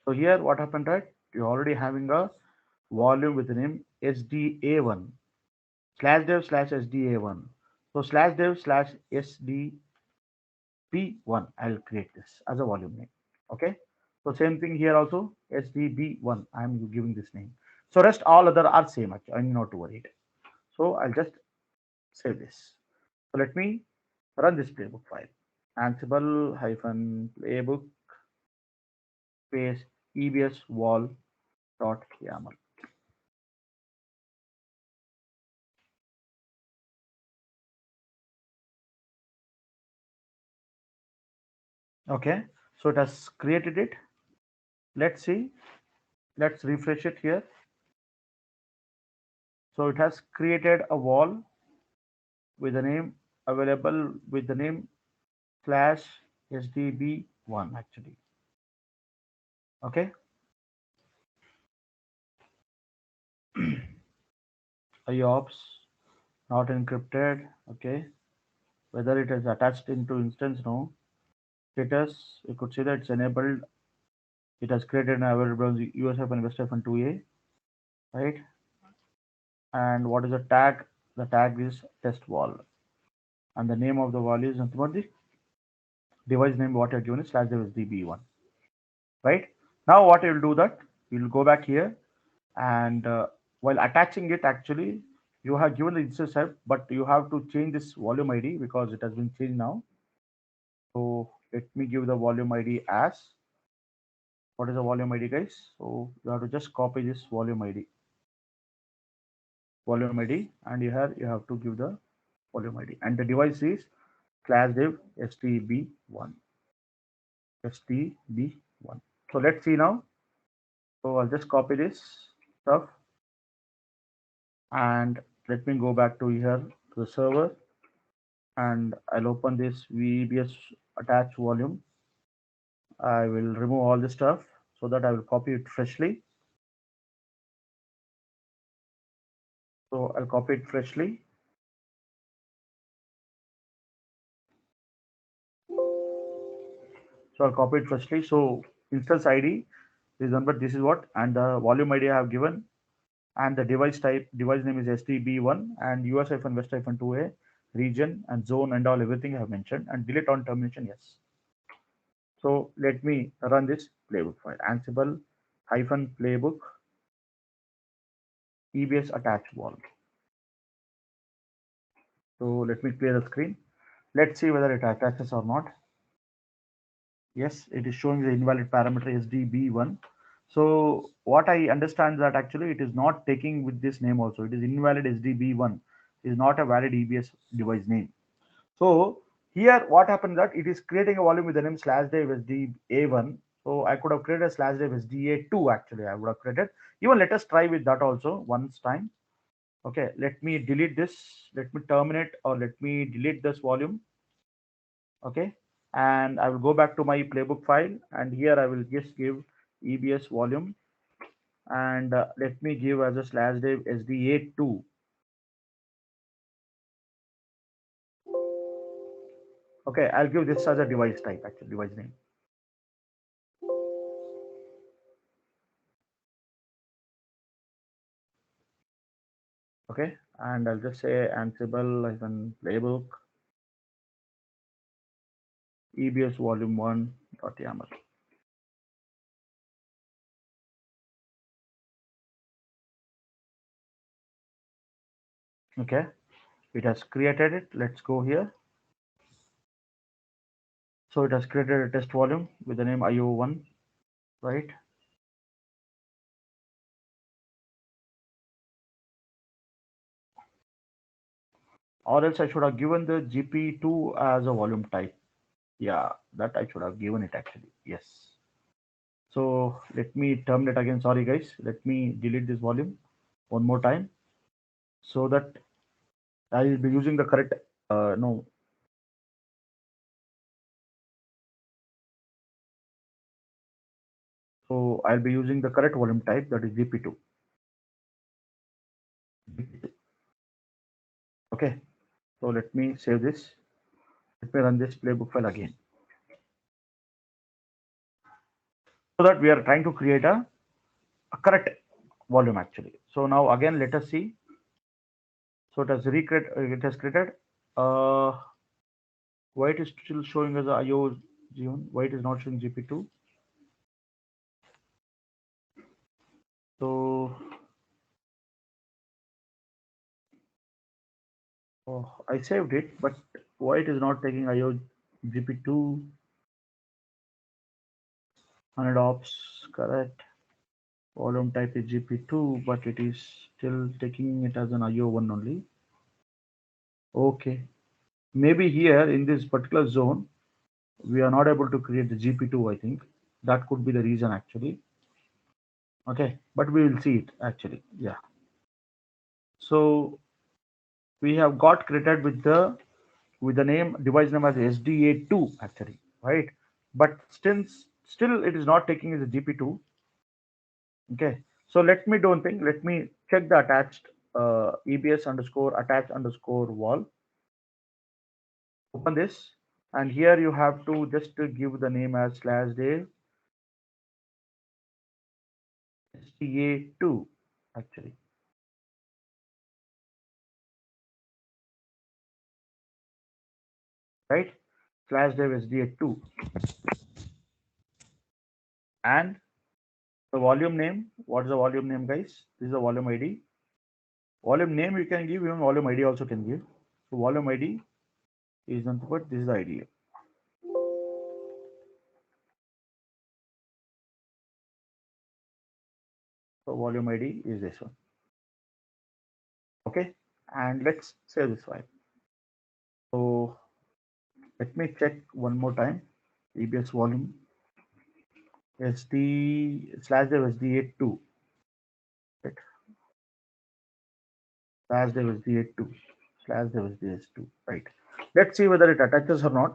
So here what happened, right? You're already having a volume with the name sda1 slash dev slash sda1. So slash dev slash sda1 SDB1. I'll create this as a volume name. Okay. So same thing here also, SDB1. I'm giving this name. So rest all other are same actually. I'm not worried. So I'll just save this. So let me run this playbook file. Ansible-playbook space EBS wall.yaml. Okay, so it has created it. Let's see. Let's refresh it here. So it has created a wall with the name available with the name slash SDB1 actually. Okay. IOPS not encrypted. Okay. Whether it is attached into instance, no. Status, you could see that it's enabled. It has created an available on the USF and WestF 2A, right? And what is the tag? The tag is test wall. And the name of the wall is nothing but the device name what you're given is slash DB1, right? Now what you will do that, you will go back here and while attaching it actually, you have given the instance type, but you have to change this volume ID because it has been changed now. So let me give the volume ID as, what is the volume ID guys? So you have to just copy this volume ID, and here you have to give the volume ID, and the device is class div STB1. STB1. So let's see now. So I'll just copy this stuff and let me go back to here to the server, and I'll open this VBS attach volume. I will remove all this stuff so that I will copy it freshly. So I'll copy it freshly. So I'll copy it freshly. So instance ID is number, this is what, and the volume ID I have given, and the device type, device name is STB1, and US-West-2A, region and zone and all everything I have mentioned, and delete on termination, yes. So let me run this playbook file. Ansible-playbook EBS attach wall. So let me clear the screen. Let's see whether it attaches or not. Yes, it is showing the invalid parameter SDB1. So what I understand that actually it is not taking with this name also. It is invalid SDB1. It is not a valid EBS device name. So here what happened that it is creating a volume with the name slash dev SDA1. So I could have created a slash dev SDA2 actually. I would have created. Even let us try with that also once time. Okay, let me delete this. Let me terminate or let me delete this volume. Okay, and I will go back to my playbook file, and here I will just give EBS volume, and let me give as a slash dev SDA2. Okay, I'll give this as a device type actually, device name. Okay, and I'll just say Ansible-playbook EBS volume 1.yaml. Okay, it has created it. Let's go here. So it has created a test volume with the name IO1, right? Or else I should have given the GP2 as a volume type. Yeah, that I should have given it actually. Yes. So let me terminate again. Sorry guys. Let me delete this volume one more time so that I will be using the correct no. So I'll be using the correct volume type, that is GP2. Okay. So let me save this. Let me run this playbook file again. So that we are trying to create a correct volume actually. So now again let us see. So it has created Why it is still showing as IO G1? Why it is not showing GP2? So I saved it, but why it is not taking IO GP2 100 ops? Correct. Volume type is GP2, but it is still taking it as an IO1 only. Okay. Maybe here in this particular zone, we are not able to create the GP2, I think. That could be the reason actually. Okay, but we will see it actually. Yeah. So we have got created with the name device name as SDA2 actually, right? But still it is not taking as a GP2. Okay. So let me do one thing. Let me check the attached EBS underscore attach underscore wall. Open this, and here you have to just give the name as slash day SDA2 actually, right? Slash dev SDA2 and the volume name. What is the volume name, guys? This is the volume ID. Volume name you can give, even volume ID also can give. So volume ID is nothing but this is the ID. So volume ID is this one. Okay, and let's save this file. So let me check one more time. EBS volume SD slash dev SDA2. Right? Slash dev SDA2 slash dev SDA2. Right. Let's see whether it attaches or not.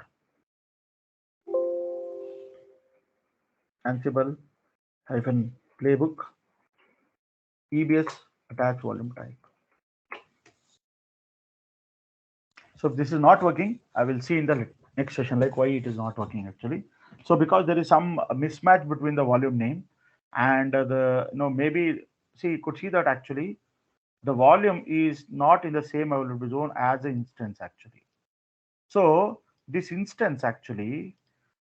Ansible hyphen playbook EBS attach volume type. So if this is not working, I will see in the next session like why it is not working actually. So because there is some mismatch between the volume name and the maybe see you could see that actually the volume is not in the same availability zone as the instance actually. So this instance actually,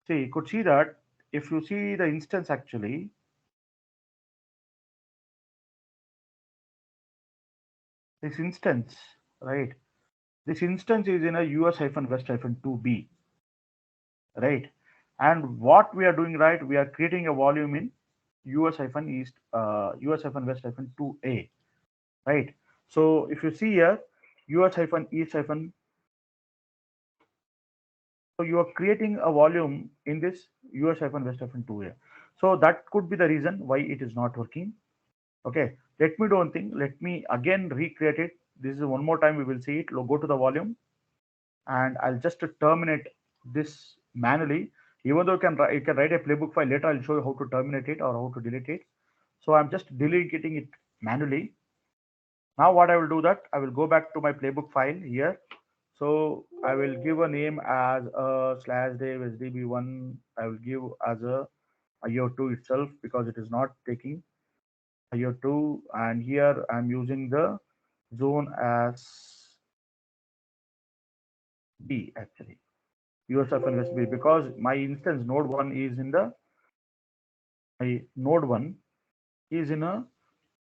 see you could see that if you see the instance actually, this instance, right? This instance is in a US-West-2B, right? And what we are doing, right? We are creating a volume in US-East, US-West-2A, right? So if you see here, US-East, so you are creating a volume in this US-West-2A. So that could be the reason why it is not working. Okay, let me do one thing. Let me again recreate it. This is one more time. We will see it. Go to the volume, and I'll just terminate this manually. Even though you can write a playbook file later, I'll show you how to terminate it or how to delete it. So I'm just deleting it manually. Now what I will do that I will go back to my playbook file here. So I will give a name as a slash dev sdb1. I will give as a IO2 itself because it is not taking IO2, and here I'm using the zone as B actually. USF and West B because my instance node 1 is in the my node 1 is in a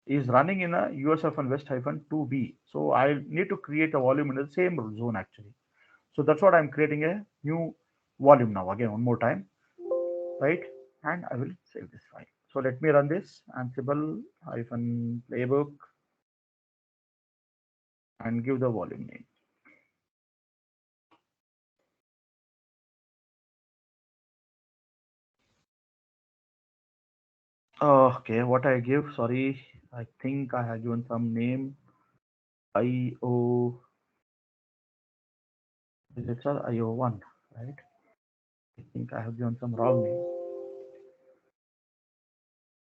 is running in a USF and West hyphen 2B. So I need to create a volume in the same zone actually. So that's what I'm creating a new volume now again one more time, right? And I will save this file. So let me run this Ansible hyphen playbook and give the volume name. Okay, what I give? Sorry, I think I have given some name. IO is it sir? IO1, right? I think I have given some wrong name.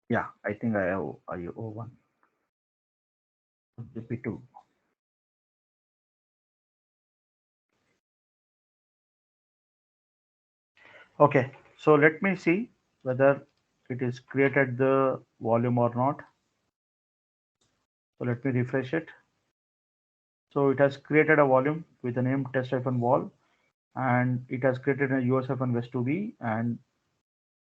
Yeah, I think I have IO1 GP2. Okay, so let me see whether it is created the volume or not. So let me refresh it. So it has created a volume with the name test-wall. and it has created a USF and West2B, and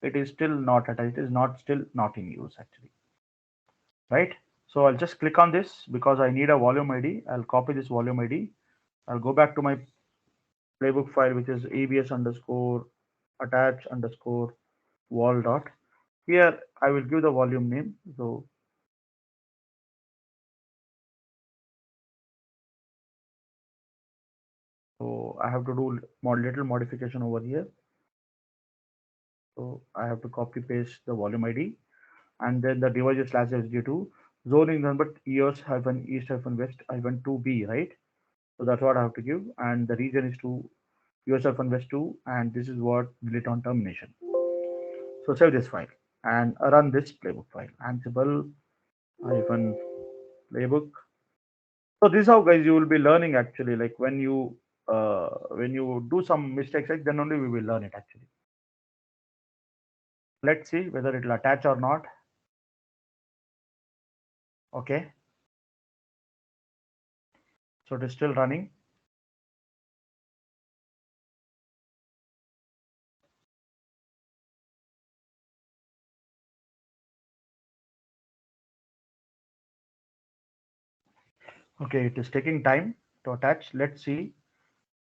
it is still not attached. It is not still not in use actually, right? So I'll just click on this because I need a volume ID. I'll copy this volume ID. I'll go back to my playbook file, which is EBS underscore attach underscore wall dot. Here I will give the volume name. So I have to do little modification over here. So I have to copy paste the volume ID, and then the device is slash SG2 zoning number EOS hyphen east hyphen west hyphen 2B, right? So that's what I have to give, and the region is to EOS hyphen west 2, and this is what delete on termination. So save this file and run this playbook file Ansible hyphen playbook. So this is how guys you will be learning actually, like when you do some mistakes, like then only we will learn it actually. Let's see whether it will attach or not. Okay, so it is still running. Okay, it is taking time to attach. Let's see.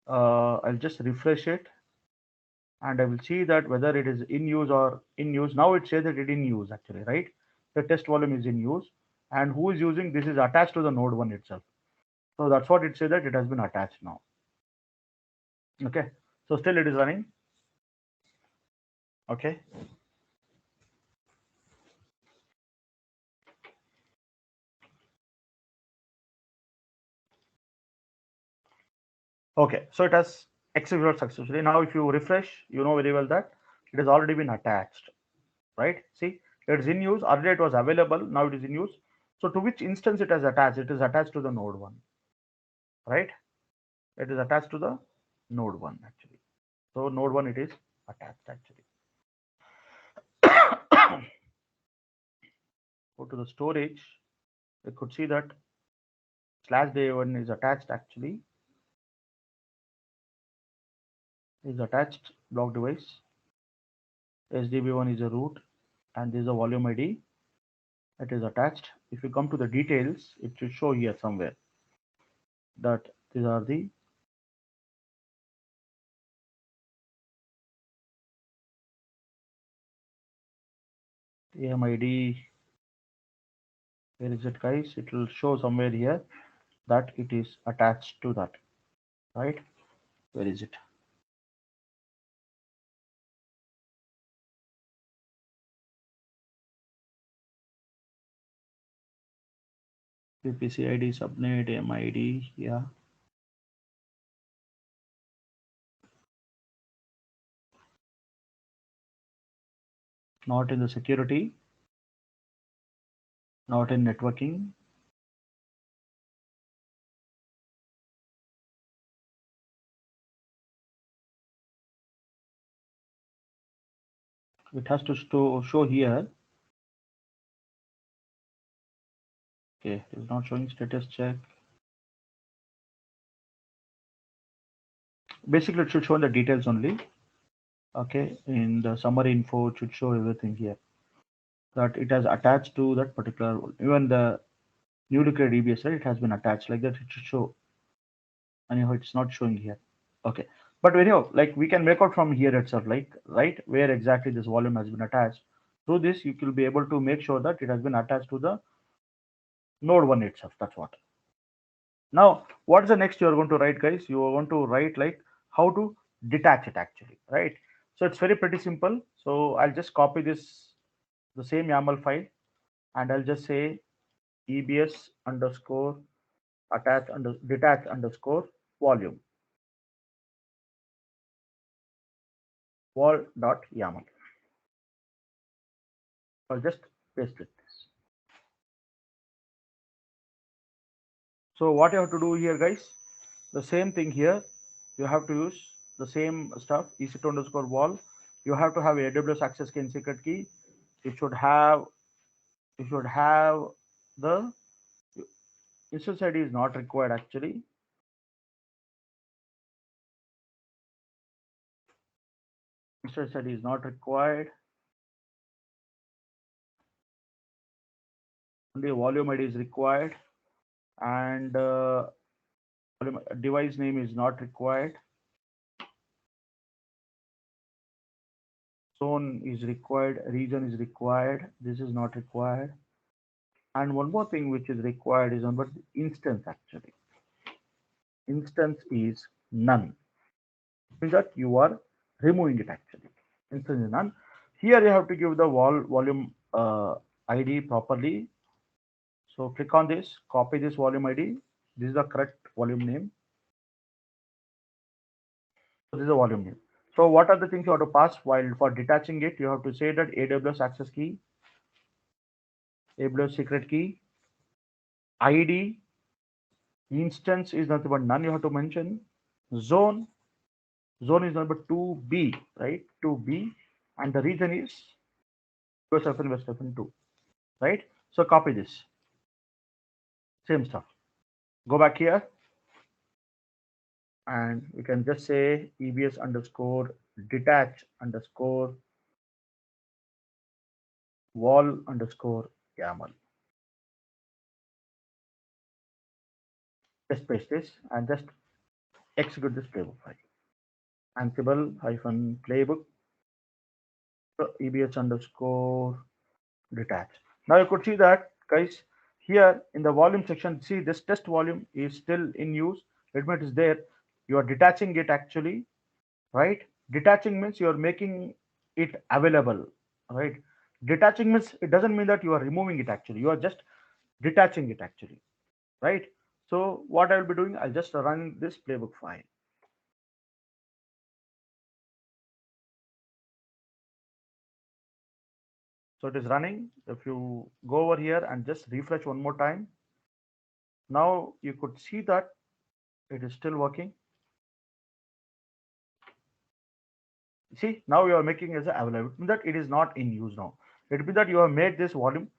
I'll just refresh it, and I will see that whether it is in use or in use. Now it says that it in use actually, right? The test volume is in use, and who is using this is attached to the node one itself. So that's what it says, that it has been attached now. Okay, so still it is running. Okay, okay, so it has executed successfully. Now if you refresh, you know very well that it has already been attached, right? See, it is in use. Earlier it was available, now it is in use. So to which instance it has attached? It is attached to the node one, right? It is attached to the node one actually. So node one it is attached actually. Go to the storage. You could see that slash day one is attached actually. Is attached block device. SDB1 is a root, and this is a volume ID. It is attached. If you come to the details, it should show here somewhere that these are the AMID. Where is it, guys? It will show somewhere here that it is attached to that, right? Where is it? PPC ID, subnet, AMID, yeah. Not in the security, not in networking. It has to show here. Okay, it's not showing status check. Basically, it should show the details only. Okay, in the summary info, it should show everything here, that it has attached to that particular, even the newly created EBS, right? It has been attached like that. It should show. Anyhow, it's not showing here. Okay, but anyhow, like we can make out from here itself, like right where exactly this volume has been attached. Through this, you will be able to make sure that it has been attached to the node one itself. That's what. Now, what's the next you are going to write, guys? You are going to write like how to detach it actually, right? So it's very pretty simple. So I'll just copy this, the same YAML file, and I'll just say EBS underscore detach underscore volume wall dot YAML. I'll just paste it. So what you have to do here, guys, the same thing here. You have to use the same stuff, EC2 underscore wall. You have to have AWS access key and secret key. You should have the instance ID is not required actually. instance ID is not required. Only volume ID is required, and device name is not required. Zone is required, region is required. This is not required. And one more thing which is required is number instance actually. Instance is none. Means that you are removing it actually. Instance is none. Here you have to give the volume ID properly. So click on this, copy this volume ID. This is the correct volume name. So this is the volume name. So what are the things you have to pass while for detaching it? You have to say that AWS access key, AWS secret key, ID, instance is nothing but none you have to mention. Zone is number 2B, right? 2B, and the region is US FN West FN 2, right? So copy this, same stuff. Go back here, and we can just say EBS underscore detach underscore wall underscore YAML. Just paste this and just execute this playbook file. Ansible-Playbook EBS underscore detach. Now you could see that, guys, here in the volume section, see this test volume is still in use. It means it's there. You are detaching it actually, right? Detaching means you are making it available, right? Detaching means it doesn't mean that you are removing it actually. You are just detaching it actually, right? So what I will be doing, I'll just run this playbook file. So it is running. If you go over here and just refresh one more time, now you could see that it is still working. See, now you are making as a available. It means that it is not in use now. It means that you have made this volume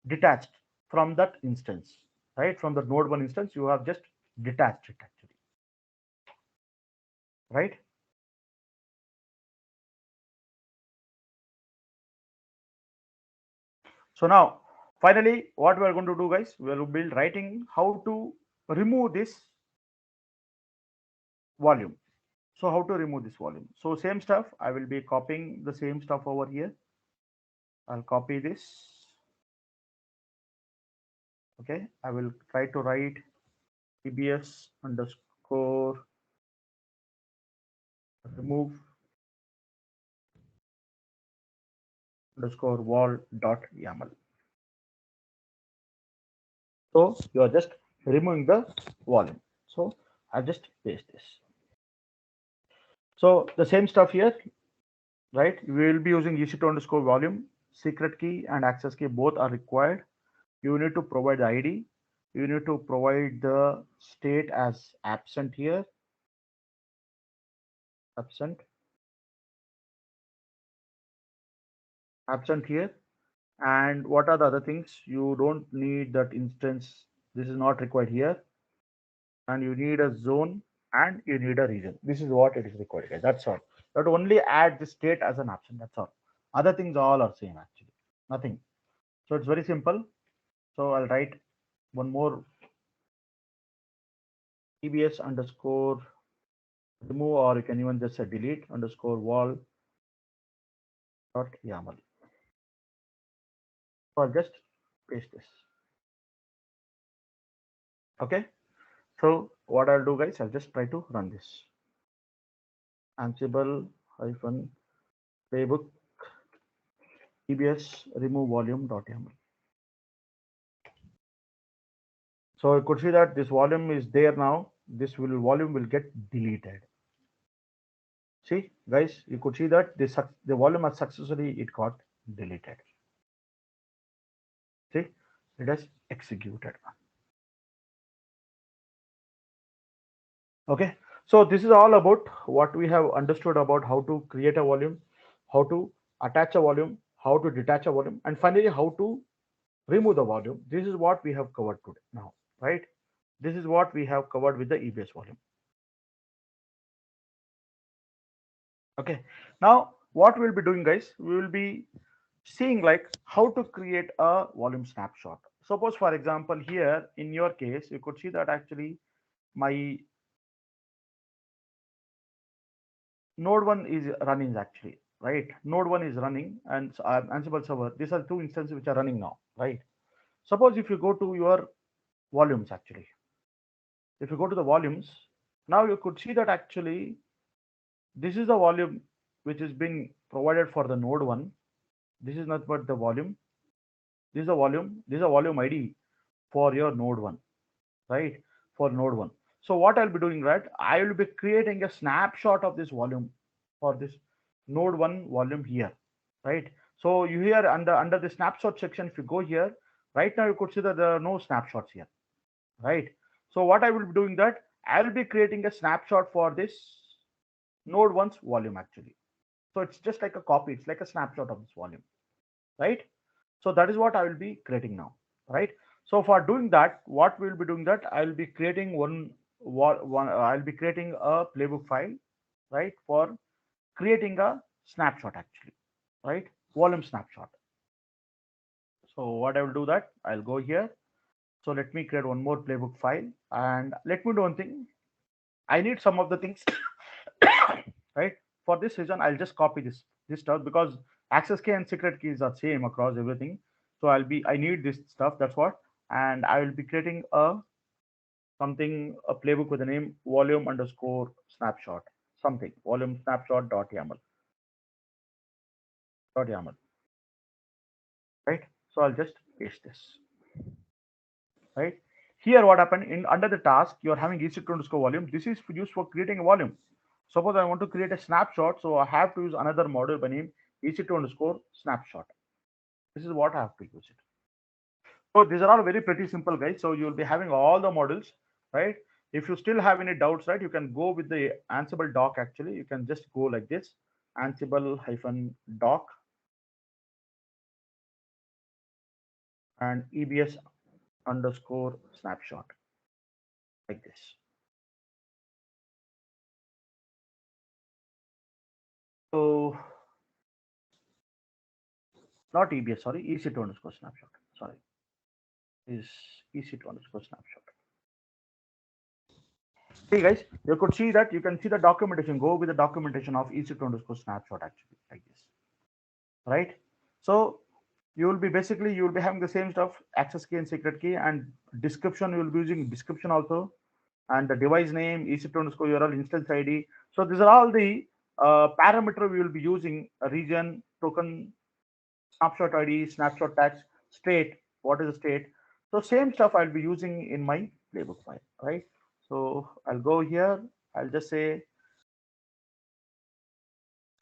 detached from that instance, right? From the node 1 instance, you have just detached it actually, right? So now, finally, what we are going to do, guys, we will build writing how to remove this volume. So how to remove this volume? So same stuff, I will be copying the same stuff over here. I'll copy this. Okay, I will try to write EBS underscore remove underscore wall dot YAML. So you are just removing the volume. So I'll just paste this. So the same stuff here, right? We will be using EC2 underscore volume, secret key and access key both are required. You need to provide the ID. You need to provide the state as absent here, absent, absent here. And what are the other things? You don't need that instance. This is not required here. And you need a zone and you need a region. This is what it is required, guys. That's all. But only add the state as an option. That's all. Other things all are same actually. Nothing. So it's very simple. So I'll write one more EBS underscore remove, or you can even just say delete underscore wall dot YAML. So I'll just paste this. Okay. So what I'll do, guys, I'll just try to run this. Ansible hyphen playbook EBS remove volume dot YAML. So you could see that this volume is there now. This volume will get deleted. See, guys, you could see that the volume has successfully it got deleted. See, it has executed. Okay, so this is all about what we have understood about how to create a volume, how to attach a volume, how to detach a volume, and finally how to remove the volume. This is what we have covered today now, right? This is what we have covered with the EBS volume. Okay, Now, what we'll be doing, guys, we will be seeing like how to create a volume snapshot. Suppose, for example, here in your case, you could see that actually my node 1 is running actually, right? Node 1 is running and Ansible server. These are two instances which are running now, right? Suppose if you go to your volumes actually, if you go to the volumes, now you could see that actually this is the volume which is being provided for the node 1. This is not but the volume. This is a volume. This is a volume ID for your node 1, right? For node 1. So what I'll be doing, right? I will be creating a snapshot of this volume for this node 1 volume here, right? So you here under the snapshot section, if you go here, right now you could see that there are no snapshots here, right? So what I will be doing that I will be creating a snapshot for this node 1's volume actually. So it's just like a copy. It's like a snapshot of this volume, right? So that is what I will be creating now, right? So for doing that, what we will be doing that I will be creating I'll be creating a playbook file, right? For creating a snapshot actually, right? Volume snapshot. So what I will do that I'll go here. So let me create one more playbook file and let me do one thing. I need some of the things, right? For this reason, I'll just copy this stuff because access key and secret keys are same across everything. So I need this stuff. That's what, and I will be creating a playbook with the name volume underscore snapshot something volume snapshot dot yaml, right? So I'll just paste this, right? Here, what happened in under the task, you're having EC2 underscore volume. This is used for creating a volume. Suppose I want to create a snapshot, so I have to use another module by name EC2 underscore snapshot. This is what I have to use it. So these are all very pretty simple, guys. So you'll be having all the models, right? If you still have any doubts, right, you can go with the Ansible doc. Actually, you can just go like this: Ansible-doc and EBS underscore snapshot like this. So not EBS, sorry, EC2 underscore snapshot. Sorry, is EC2 underscore snapshot. See, guys, you could see that you can see the documentation. Go with the documentation of EC2 underscore snapshot actually like this, right? So you will be basically you will be having the same stuff, access key and secret key, and description. You will be using description also, and the device name, EC2 underscore URL, instance ID. So these are all the parameter we will be using: a region, token, snapshot ID, snapshot tags, state. What is the state? So same stuff I'll be using in my playbook file, right? So I'll go here. I'll just say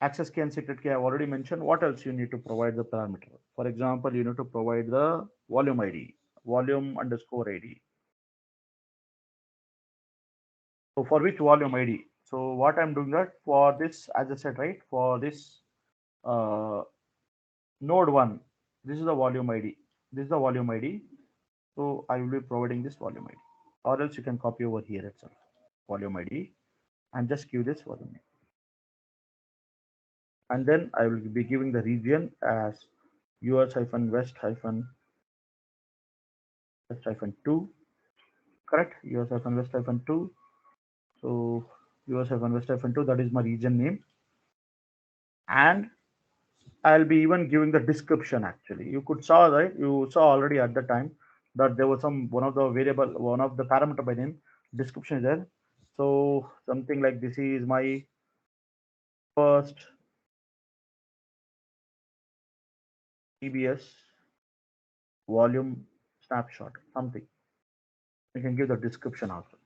access key and secret key. I've already mentioned. What else you need to provide the parameter? For example, you need to provide the volume ID, volume underscore ID. So for which volume ID? So what I'm doing that for this, as I said, right? For this uh, node 1, this is the volume ID. This is the volume ID. So I will be providing this volume ID. Or else you can copy over here itself. Volume ID and just give this volume ID. And then I will be giving the region as US-West-2, correct? US-West-2. So US-West-2, that is my region name. And I'll be even giving the description actually. You could saw, right? You saw already at the time that there was one of the parameter by name description is there. So something like this is my first EBS volume snapshot, something. You can give the description also.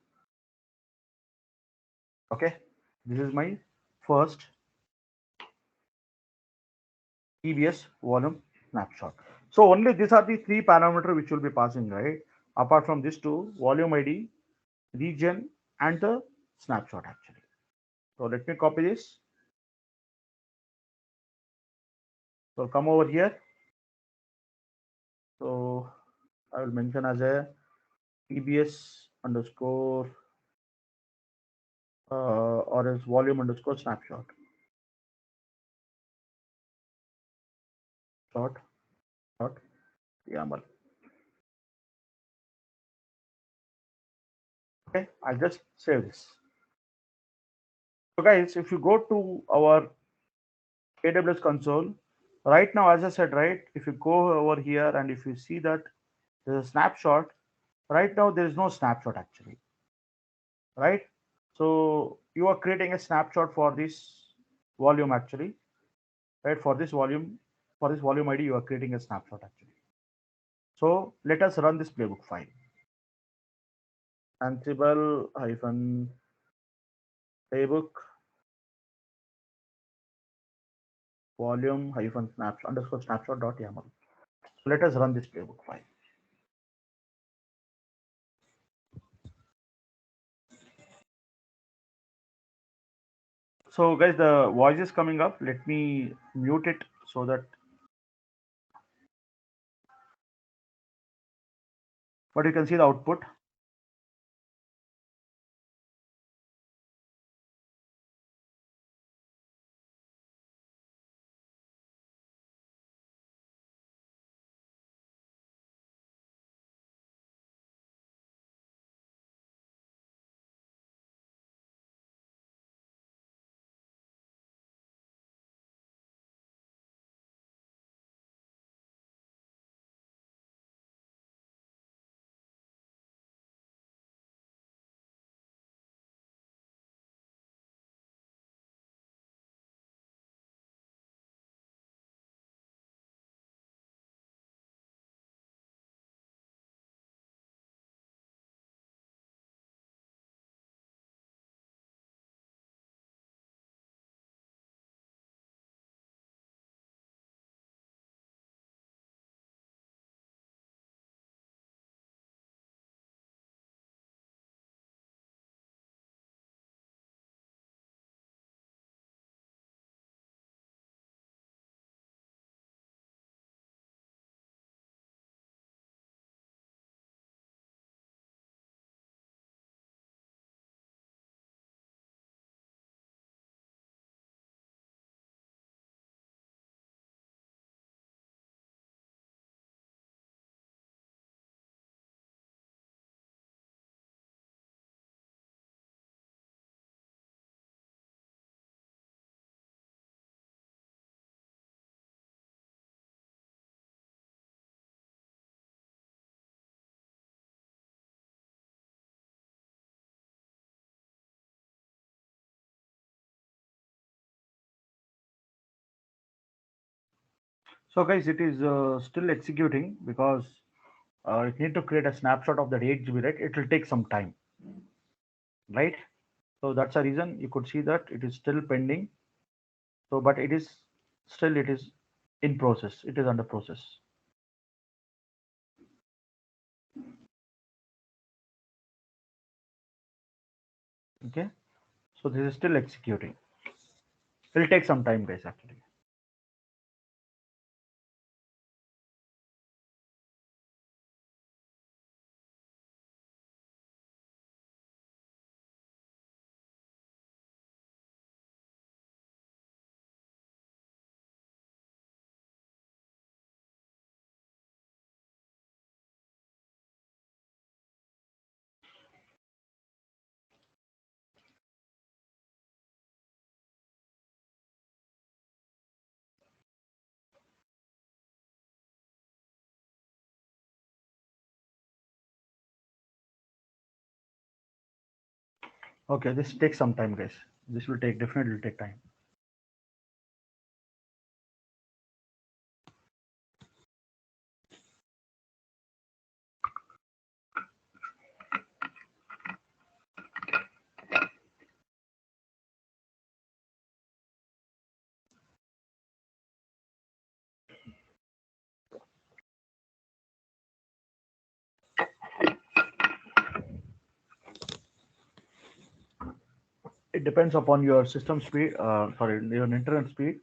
Okay. This is my first EBS volume snapshot. So only these are the three parameters which will be passing, right? Apart from these two, volume ID, region, and the snapshot actually. So let me copy this. So come over here. So I will mention as a EBS underscore or as volume underscore snapshot. dot dot YAML. Okay, I'll just save this. So guys, if you go to our AWS console, right now, as I said, right, if you go over here and if you see that there's a snapshot, right now there is no snapshot actually, right? So you are creating a snapshot for this volume actually, right? For this volume ID, you are creating a snapshot actually. So let us run this playbook file. Ansible hyphen playbook volume hyphen snapshot underscore snapshot dot YAML. So let us run this playbook file. So guys, the voice is coming up. Let me mute it so that. But you can see the output. So guys, it is still executing because it need to create a snapshot of that 8 GB, right? It will take some time, right? So that's a reason you could see that it is still pending. So, but it is still it is in process. It is under process. Okay. So this is still executing. It will take some time, guys. Actually. Okay. This takes some time, guys. This will take definitely take time. It depends upon your system speed. Sorry, your internet speed.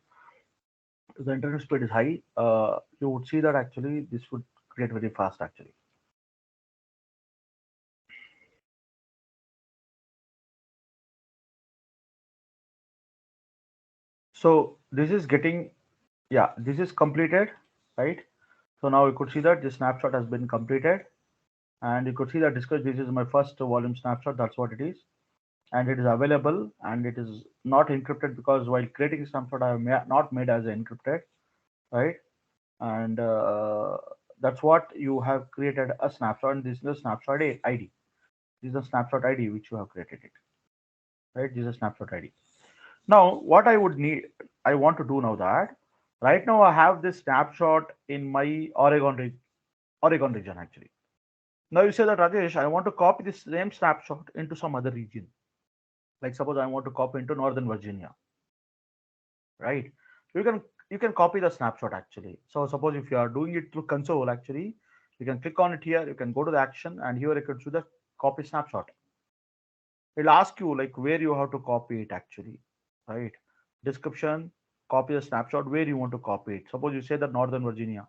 If the internet speed is high, you would see that actually this would create very fast actually. So this is getting, yeah, this is completed. right? So now you could see that this snapshot has been completed, and you could see that this is my first volume snapshot. That's what it is, and it is available, and it is not encrypted because while creating snapshot, I have not made as encrypted, right? And that's what you have created a snapshot. And this is the snapshot ID. This is the snapshot ID which you have created it, right? This is a snapshot ID. Now, what I want to do now that right now I have this snapshot in my Oregon region actually. Now you say that Rajesh, I want to copy this same snapshot into some other region. Like suppose I want to copy into Northern Virginia, right? You can you can copy the snapshot actually. So suppose if you are doing it through console actually, you can click on it here. You can go to the action, and here you can choose the copy snapshot. It'll ask you like where you have to copy it actually, right? Description, copy the snapshot where you want to copy it. Suppose you say that Northern Virginia.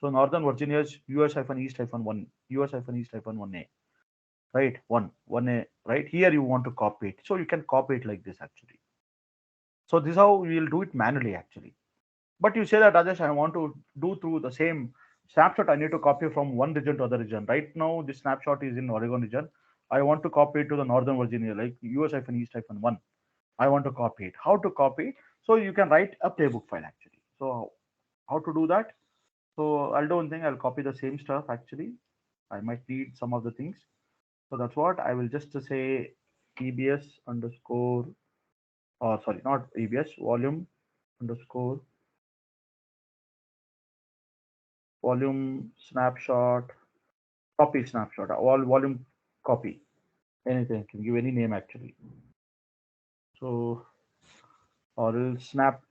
So Northern Virginia is US-East-1, US-East-1A, right? One A, right? Here you want to copy it. So you can copy it like this actually. So this is how we will do it manually actually. But you say that Rajesh, I want to do through the same snapshot. I need to copy from one region to other region. Right now, this snapshot is in Oregon region. I want to copy it to the Northern Virginia, like US-East-1. I want to copy it. How to copy it? So you can write a playbook file actually. So how to do that? So I'll do one thing. I'll copy the same stuff actually. I might need some of the things. So that's what I will just say EBS underscore, or sorry, not EBS, volume underscore volume snapshot, copy snapshot, all volume copy, anything, can give any name actually. So, or else snap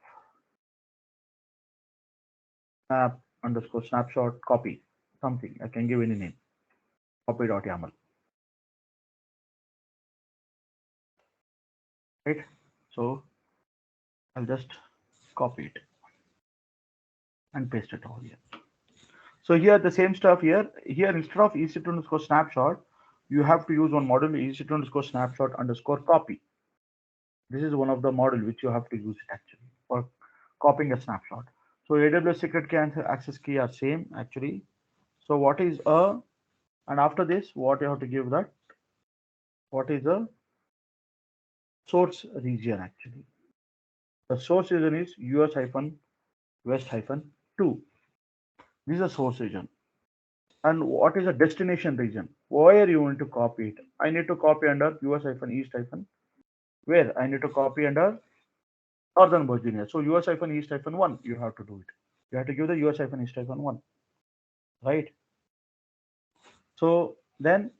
underscore snapshot copy, something, I can give any name, copy.yaml, right? So, I'll just copy it and paste it over here. So here the same stuff here instead of EC2 underscore snapshot, you have to use one model EC2 underscore snapshot underscore copy. This is one of the model which you have to use it actually for copying a snapshot. So AWS secret key and access key are same actually. So what is a, and after this, what you have to give that? What is the source region actually? The source region is US-West-2. This is a source region. And what is a destination region? Where you want to copy it? I need to copy under US-East- where? I need to copy under Northern Virginia. So US-East-1, you have to do it. You have to give the US-East-1, right? So then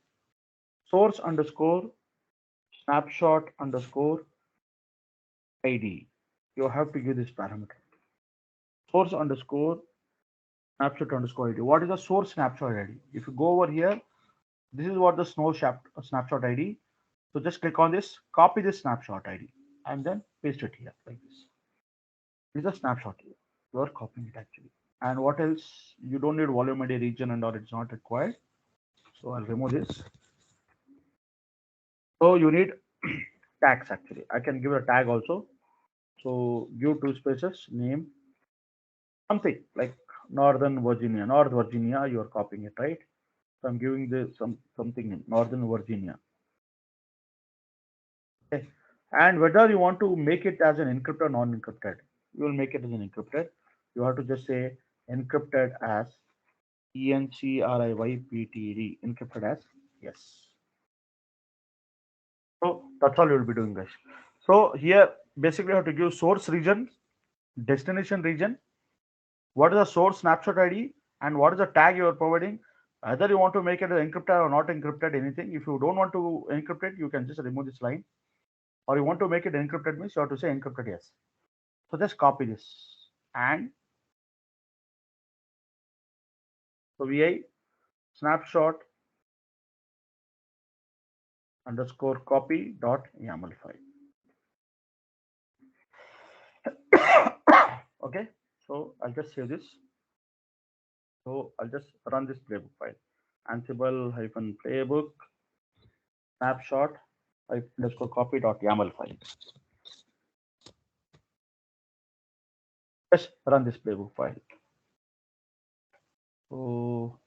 source underscore snapshot underscore ID. You have to give this parameter. Source underscore snapshot underscore ID. What is the source snapshot ID? If you go over here, this is what the snapshot ID. So just click on this, copy this snapshot ID, and then paste it here like this. This is a snapshot here. You are copying it actually. And what else? You don't need volume ID region and or it's not required. So I'll remove this. So you need tags actually. I can give a tag also. So give two spaces, name, something like Northern Virginia. North Virginia, you are copying it, right? So I'm giving this something in Northern Virginia. Okay. And whether you want to make it as an encrypted or non-encrypted, you will make it as an encrypted. You have to just say encrypted as encrypted, encrypted as yes. So that's all you will be doing, guys. So here basically you have to give source region, destination region, what is the source snapshot ID, and what is the tag you are providing. Either you want to make it as encrypted or not encrypted, anything. If you don't want to encrypt it, you can just remove this line. Or you want to make it encrypted means you have to say encrypted yes. So just copy this and so vi snapshot underscore copy dot YAML file. Okay, so I'll just save this. So I'll just run this playbook file. Ansible-playbook snapshot underscore copy dot YAML file. Just run this playbook file. So,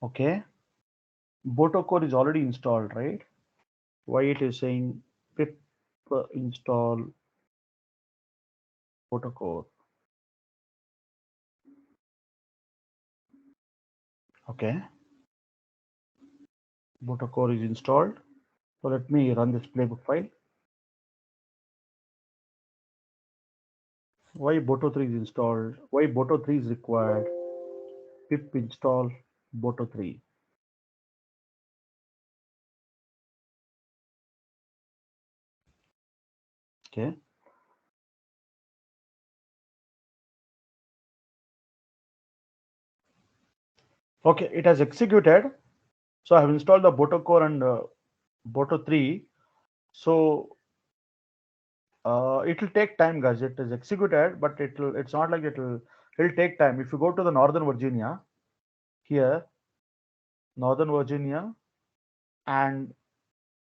okay, Boto core is already installed, right? Why it is saying pip install Boto core? Okay, Boto core is installed. So let me run this playbook file. Why Boto 3 is installed? Why Boto 3 is required? Pip install Boto 3. Okay. Okay, it has executed. So I have installed the Boto core and Boto 3. So it will take time, guys. It is executed, but it's not like it'll take time. If you go to the Northern Virginia, here, Northern Virginia, and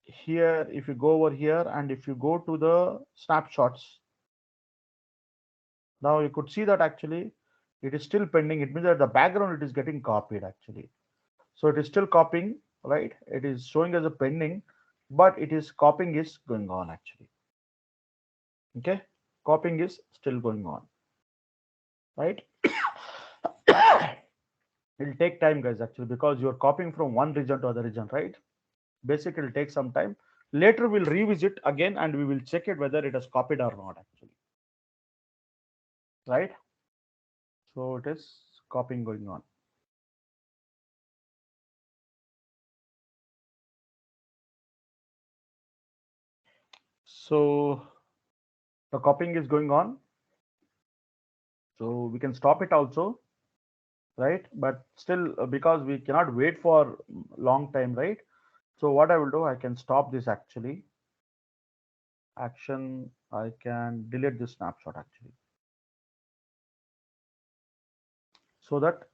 here, if you go over here, and if you go to the snapshots, now you could see that actually it is still pending. It means that the background it is getting copied actually. So it is still copying, right? It is showing as a pending, but it is copying is going on actually. Okay, copying is still going on, right? It'll take time, guys, actually, because you're copying from one region to other region, right? Basically, it'll take some time. Later, we'll revisit again and we will check it whether it has copied or not, actually, right? So it is copying going on. So the copying is going on. So we can stop it also, right? But still, because we cannot wait for long time, right? So what I will do, I can stop this actually. Action, I can delete this snapshot actually, so that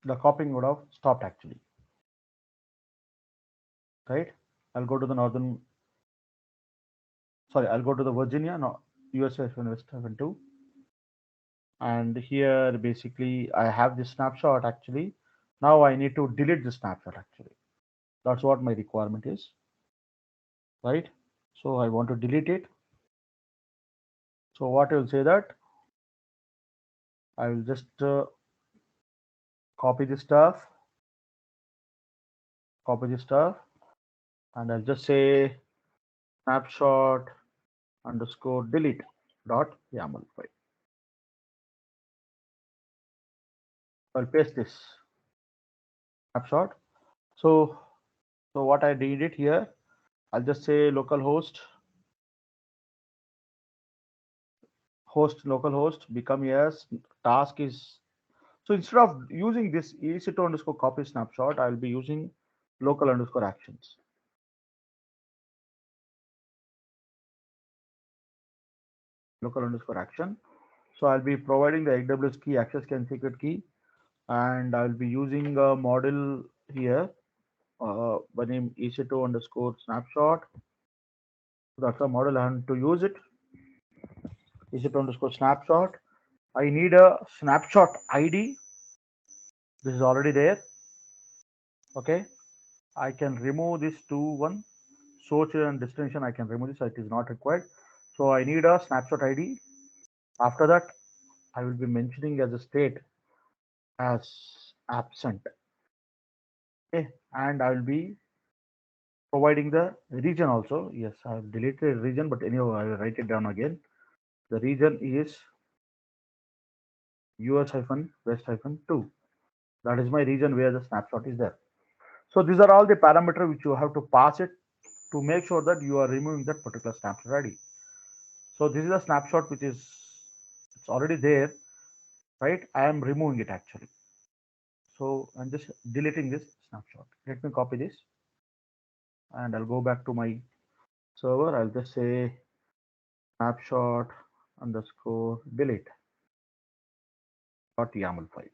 the copying would have stopped actually, right? I'll go to the northern, sorry, I'll go to the Virginia, no, USA West 2. And here basically I have this snapshot actually. Now I need to delete the snapshot actually. That's what my requirement is, right? So I want to delete it. So what I will say that I will just copy this stuff, and I'll just say snapshot underscore delete dot YAML file. I'll paste this snapshot. So what I did it here, I'll just say localhost localhost become yes task is. So instead of using this EC2 underscore copy snapshot, I'll be using local underscore actions. Local underscore action. So I'll be providing the AWS key, access key and secret key, and I'll be using a model here by name EC2 underscore snapshot. That's a model and to use it. EC2 underscore snapshot. I need a snapshot ID. This is already there. Okay. I can remove this to one source and destination. I can remove this. It is not required. So I need a snapshot ID. After that, I will be mentioning as a state as absent. Okay, and I will be providing the region also. Yes, I have deleted region, but anyhow, I will write it down again. The region is US-West-2. That is my region where the snapshot is there. So these are all the parameters which you have to pass it to make sure that you are removing that particular snapshot ID. So this is a snapshot which is it's already there, right? I am removing it actually. So I'm just deleting this snapshot. Let me copy this and I'll go back to my server. I'll just say snapshot underscore delete dot YAML file,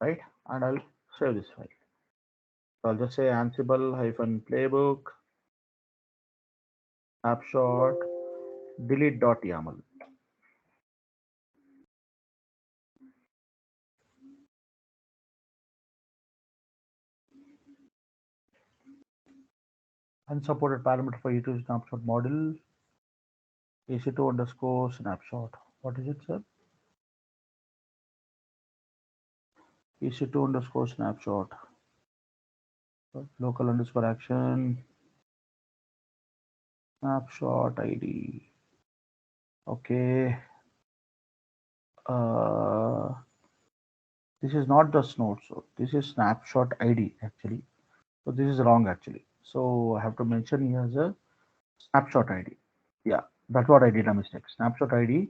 right? And I'll save this file. So I'll just say Ansible-Playbook snapshot delete.yaml. Unsupported parameter for E2 snapshot model EC2 underscore snapshot. What is it, sir? EC2 underscore snapshot. Local underscore action snapshot ID. Okay. This is not the snode, so this is snapshot ID actually. So this is wrong actually. So I have to mention here as a snapshot ID. Yeah, that's what I did a mistake. Snapshot ID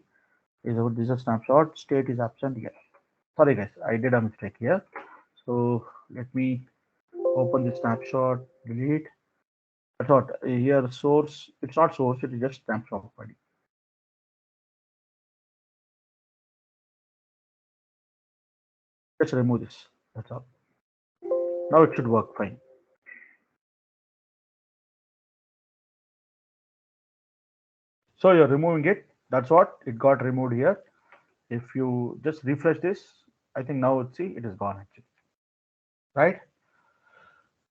is this is a snapshot. State is absent here. Sorry guys, I did a mistake here. So let me open the snapshot. Delete. That's what here source. It's not source. It is just snapshot ID. Let's remove this. That's all. Now it should work fine. So you're removing it. That's what it got removed here. If you just refresh this, I think now see it is gone actually, right?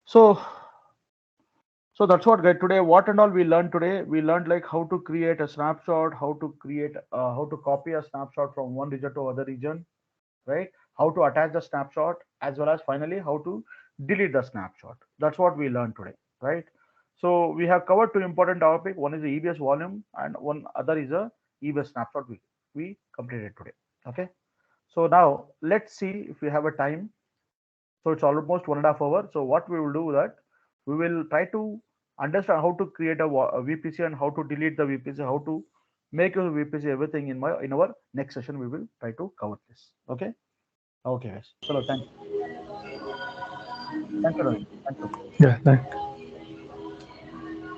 So that's what guys today. What and all we learned today? We learned like how to create a snapshot, how to copy a snapshot from one region to other region, right? How to attach the snapshot, as well as finally how to delete the snapshot. That's what we learned today, right? So we have covered two important topics. One is the EBS volume, and one other is a EBS snapshot. We completed today. Okay. So now let's see if we have a time. So it's almost 1.5 hours. So what we will do that we will try to understand how to create a VPC and how to delete the VPC, how to make a VPC, everything in our next session. We will try to cover this. Okay. Okay, guys. Hello. Thank you. Thank you, Ravi. Thank you. Yeah, thank